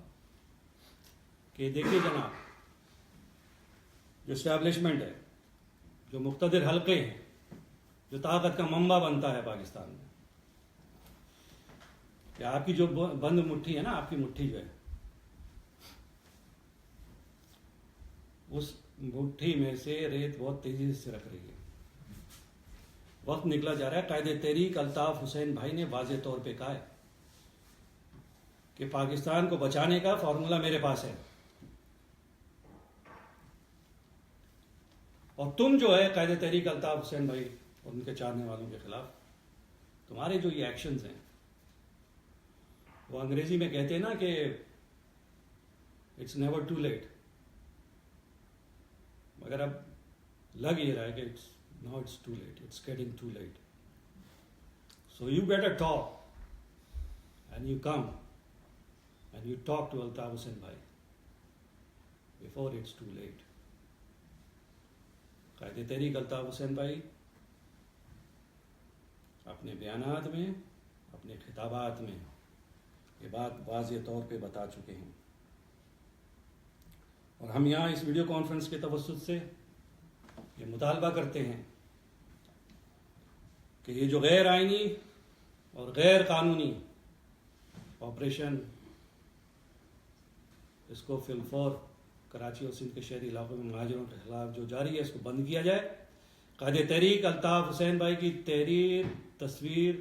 کہ دیکھیے جناب, جو اسٹیبلشمنٹ ہے, جو مقتدر حلقے ہیں, جو طاقت کا منبع بنتا ہے پاکستان میں, کہ آپ کی جو بند مٹھی ہے نا, آپ کی مٹھی جو ہے, اس مٹھی میں سے ریت بہت تیزی سے رکھ رہی ہے. وقت نکلا جا رہا ہے. قائد تحریک الطاف حسین بھائی نے واضح طور پہ کہا ہے کہ پاکستان کو بچانے کا فارمولا میرے پاس ہے, اور تم جو ہے قائد تحریک الطاف حسین بھائی اور ان کے چاہنے والوں کے خلاف تمہارے جو یہ ایکشنز ہیں, وہ انگریزی میں کہتے ہیں نا کہ اٹس نیور ٹو لیٹ, مگر اب لگ یہ رہا ہے کہ now it's too late, it's getting too late. So you better talk, and you come and you talk to Altaf Hussain bhai before it's too late. قائد تحریک الطاف حسین بھائی اپنے بیانات میں, اپنے خطابات میں یہ بات واضح طور پہ بتا چکے ہیں, اور ہم یہاں اس ویڈیو کانفرنس کے توسط سے یہ مطالبہ کرتے ہیں کہ یہ جو غیر آئینی اور غیر قانونی آپریشن اس کو فی الفور کراچی اور سندھ کے شہری علاقوں میں مہاجروں کے خلاف جو جاری ہے اس کو بند کیا جائے. قائد تحریک الطاف حسین بھائی کی تحریر, تصویر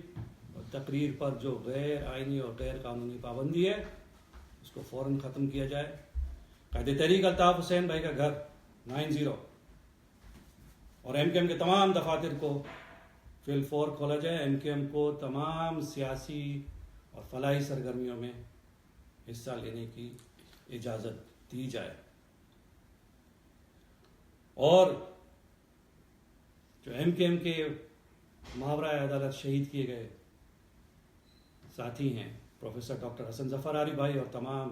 اور تقریر پر جو غیر آئینی اور غیر قانونی پابندی ہے اس کو فوراً ختم کیا جائے. قائد تحریک الطاف حسین بھائی کا گھر 90 اور ایم کے ایم کے تمام دفاتر کو فی الفور کھولا جائے. ایم کے ایم کو تمام سیاسی اور فلاحی سرگرمیوں میں حصہ لینے کی اجازت دی جائے, اور جو ایم کے ایم کے ماورا عدالت شہید کیے گئے ساتھی ہیں پروفیسر ڈاکٹر حسن ظفر عاری بھائی اور تمام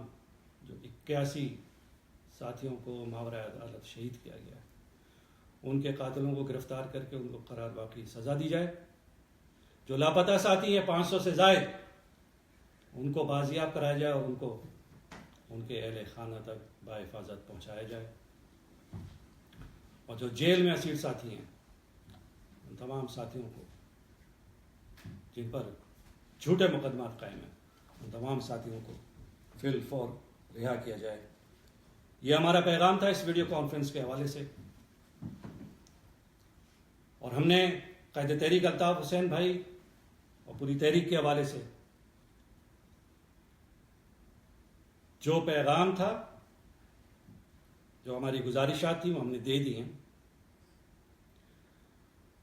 جو 81 ساتھیوں کو ماورا عدالت شہید کیا گیا ہے, ان کے قاتلوں کو گرفتار کر کے ان کو قرار باقی سزا دی جائے. جو لاپتہ ساتھی ہیں 500 سے زائد, ان کو بازیاب کرایا جائے اور ان کو ان کے اہل خانہ تک بحفاظت پہنچایا جائے. اور جو جیل میں اسیر ساتھی ہیں ان تمام ساتھیوں کو جن پر جھوٹے مقدمات قائم ہیں ان تمام ساتھیوں کو فی الفور رہا کیا جائے. یہ ہمارا پیغام تھا اس ویڈیو کانفرنس کے حوالے سے, اور ہم نے قائد تحریک الطاف حسین بھائی اور پوری تحریک کے حوالے سے جو پیغام تھا, جو ہماری گزارشات تھی وہ ہم نے دے دی ہیں.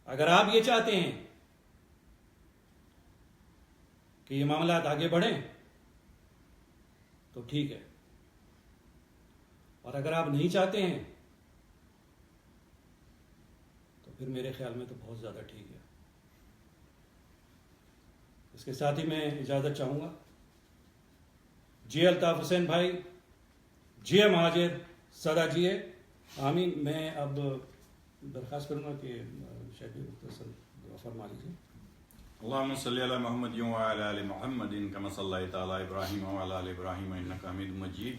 اگر آپ یہ چاہتے ہیں کہ یہ معاملات آگے بڑھیں تو ٹھیک ہے, اور اگر آپ نہیں چاہتے ہیں تو پھر میرے خیال میں تو بہت زیادہ ٹھیک ہے. اس کے ساتھ ہی میں اجازت چاہوں گا. جی الطاف حسین بھائی, جی مہاجر, سدا جیے, آمین. میں اب درخواست کروں گا کہ شاید مختصر دعا فرما لیجیے. اللهم صل على محمد وعلى آل محمد كما صليت على إبراهيم وعلى آل إبراهيم إنك حميد مجيد.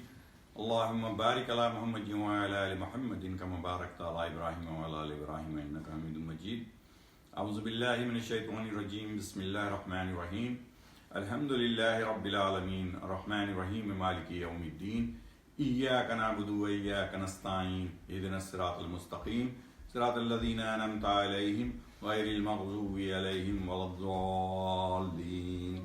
اللهم بارك على محمد وعلى آل محمد كما باركت على إبراهيم وعلى آل إبراهيم إنك حميد مجيد. أعوذ بالله من الشيطان الرجيم. بسم الله الرحمن الرحيم. الحمد لله رب العالمين الرحمن الرحيم مالك يوم الدين. إياك نعبد وإياك نستعين اهدنا الصراط المستقيم صراط الذين أنعمت عليهم غير المغضوب عليهم ولا الضالين.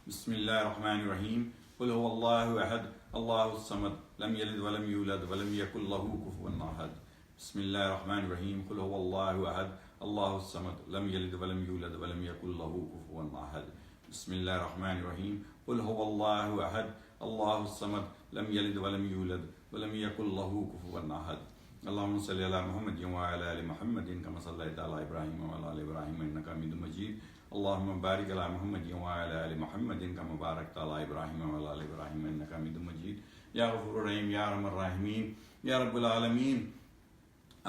بسم الله الرحمن الرحيم. قل هو الله أحد الله الصمد لم يلد ولم يولد ولم يكن له كفوا أحد. بسم الله الرحمن الرحيم. قل هو الله أحد الله الصمد لم يلد ولم يولد ولم يكن له كفوا أحد. بسم اللہ الرحمن الرحیم قل هو اللہ احد اللہ الصمد لم یلد ولم یولد ولم یکن له کفوا احد اللهم صل على محمد وعلى ال محمد كما صليت على ابراهيم وعلى ال ابراهيم انك حميد مجيد اللهم بارك على محمد وعلى ال محمد كما باركت على ابراهيم وعلى ال ابراهيم انك حميد مجيد یا غفور الرحیم یا ارحم الراحمین یا رب العالمین.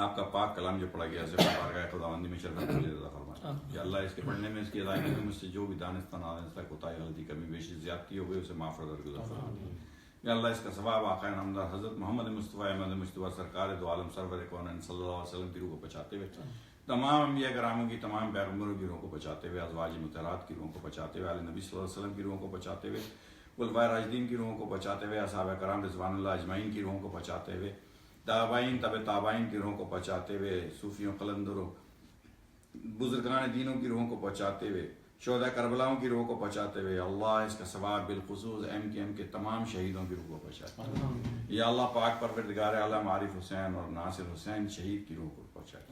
آپ کا پاک کلام جو پڑھا گیا اسے بارگاہ خداوندی میں شرفت عطا فرما. یا اللہ اس کے پڑھنے میں اس کی ادائیگی میں مجھ سے جو بھی دانستہ نادانستہ کوتاہی غلطی کمی بیشی زیادتی ہو گئی اسے معاف و درگزر فرما. یا اللہ اس کا ثواب آقا نامدار حضرت محمد مصطفیٰ احمد مجتبیٰ سرکار دو عالم سرور کونین صلی اللہ علیہ وسلم کی روح کو بچاتے ہوئے تمام انبیاء کراموں کی تمام پیغمبروں کی روح کو بچاتے ہوئے ازواج مطہرات کی روح کو بچاتے ہوئے آل نبی صلی اللہ علیہ وسلم کی روح کو بچاتے ہوئے خلفائے راشدین کی روحوں کو بچاتے ہوئے اصحاب کرام رضوان اللہ اجمعین کی روحوں کو بچاتے ہوئے تابعین تابعین کی روحوں کو بچاتے ہوئے صوفیوں قلندروں بزرگان دینوں کی روحوں کو بچاتے ہوئے شہداء کربلاؤں کی روح کو بچاتے ہوئے اللہ اس کا ثواب بالخصوص ایم کے تمام شہیدوں کی روح کو بچاتے. یا اللہ پاک پروردگار عالم عارف حسین اور ناصر حسین شہید کی روح کو بچاتے.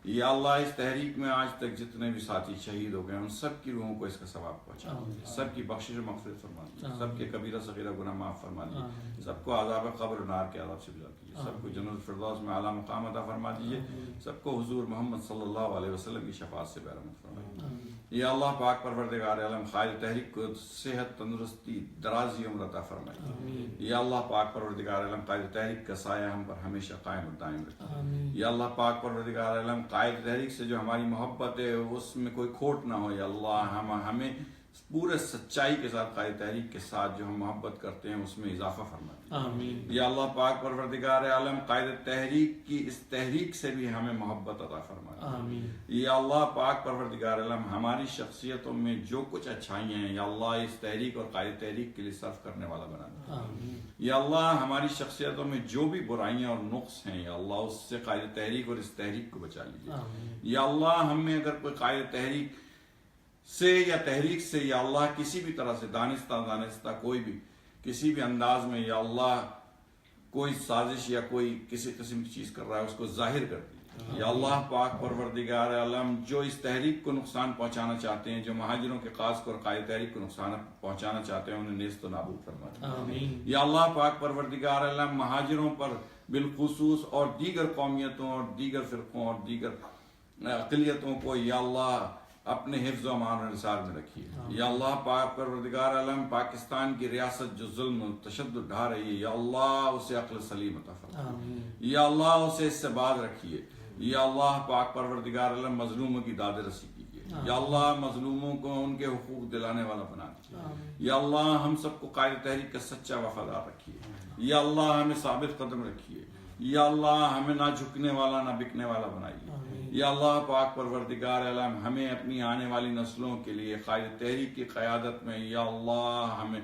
یا اللہ اس تحریک میں آج تک جتنے بھی ساتھی شہید ہو گئے ان سب کی روحوں کو اس کا ثواب پہنچا دیجیے. سب کی بخشش و مغفرت فرما دیجیے. سب کے کبیرہ صغیرہ گناہ معاف فرما دیجیے. سب کو عذاب قبر و نار کے عذاب سے بچا دیجیے. سب کو جنت الفردوس میں اعلیٰ مقام عطا فرما دیجیے. سب کو حضور محمد صلی اللہ علیہ وسلم کی شفاعت سے بہرمند فرما دیجیے. یا اللہ پاک پروردگار عالم قائد تحریک کو صحت تندرستی درازی عمر عطا فرمائے. یا اللہ پاک پروردگار عالم قائد تحریک کا سایہ ہم پر ہمیشہ قائم و دائم رکھے. یا اللہ پاک پروردگار عالم قائد تحریک سے جو ہماری محبت ہے اس میں کوئی کھوٹ نہ ہو. یا اللہ ہمیں پورے سچائی کے ساتھ قائد تحریک کے ساتھ جو ہم محبت کرتے ہیں اس میں اضافہ فرمائے. یا اللہ پاک پروردگار عالم قائد تحریک کی اس تحریک سے بھی ہمیں محبت عطا فرمائے. یا اللہ پاک پروردگار عالم ہماری شخصیتوں میں جو کچھ اچھائیاں ہیں یا اللہ اس تحریک اور قائد تحریک کے لیے صرف کرنے والا بنا دے. یا اللہ ہماری شخصیتوں میں جو بھی برائیاں اور نقص ہیں یا اللہ اس سے قائد تحریک اور اس تحریک کو بچا لیجیے. یا اللہ ہم میں اگر کوئی قائد تحریک سے یا تحریک سے یا اللہ کسی بھی طرح سے دانستہ کوئی بھی کسی بھی انداز میں یا اللہ کوئی سازش یا کوئی کسی قسم کی چیز کر رہا ہے اس کو ظاہر کر دیجیے. یا اللہ پاک پروردگار عالم جو اس تحریک کو نقصان پہنچانا چاہتے ہیں جو مہاجروں کے خاص کر قائد تحریک کو نقصان پہنچانا چاہتے ہیں انہیں نیست و نابود فرما دے. یا اللہ پاک پروردگار عالم مہاجروں پر بالخصوص اور دیگر قومیتوں اور دیگر فرقوں اور دیگر اقلیتوں کو یا اللہ اپنے حفظ و امان و نثار میں رکھیے. یا اللہ پاک پروردگار عالم پاکستان کی ریاست جو ظلم و تشدد ڈھا رہی ہے یا اللہ اسے عقل سلیم عطا فرمائے. یا اللہ اسے اس سے باز رکھیے. یا اللہ پاک پروردگار عالم مظلوموں کی داد رسی کیجیے. یا اللہ مظلوموں کو ان کے حقوق دلانے والا بنا دیجیے. یا اللہ ہم سب کو قائد تحریک کا سچا وفادار رکھیے. یا اللہ ہمیں ثابت قدم رکھیے. یا اللہ ہمیں نہ جھکنے والا نہ بکنے والا بنائیے. یا اللہ پاک پروردگار عالم ہمیں اپنی آنے والی نسلوں کے لیے قائد تحریک کی قیادت میں یا اللہ ہمیں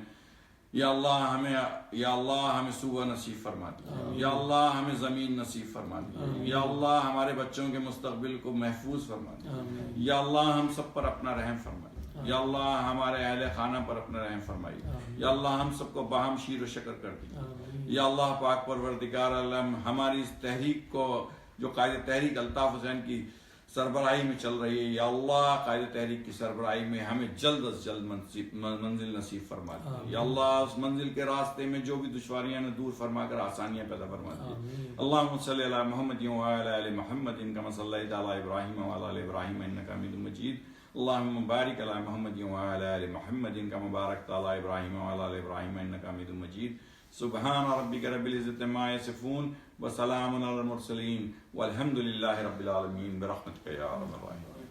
صوبہ نصیب فرما دیجیے. یا اللہ ہمیں زمین نصیب فرما دیجیے. یا اللہ ہمارے بچوں کے مستقبل کو محفوظ فرما دیجیے. یا اللہ ہم سب پر اپنا رحم فرمائیے. یا اللہ ہمارے اہل خانہ پر اپنا رحم فرمائیے. یا اللہ ہم سب کو باہم شیر و شکر کر دیجیے. یا اللہ پاک پروردگار عالم ہماری اس تحریک کو جو قائد تحریک الطاف حسین کی سربراہی میں چل رہی ہے یا اللہ قائد تحریک کی سربراہی میں ہمیں جلد از جلد منزل نصیب فرما دیجیے. یا اللہ اس منزل کے راستے میں جو بھی دشواریاں نے دور فرما کر آسانیاں پیدا فرما دیجیے. اللہم صلی علی محمد وعلی آل محمد کما صلیت علی ابراہیم وعلی آل ابراہیم انک حمید مجید. اللہم بارک علی محمد وعلی آل محمد کما بارکت علی ابراہیم وعلی آل ابراہیم انک حمید مجید. سبحان ربک رب العزت عما یصفون وسلام علی المرسلین والحمد للہ رب العالمین برحمتک یا ارحم الراحمین.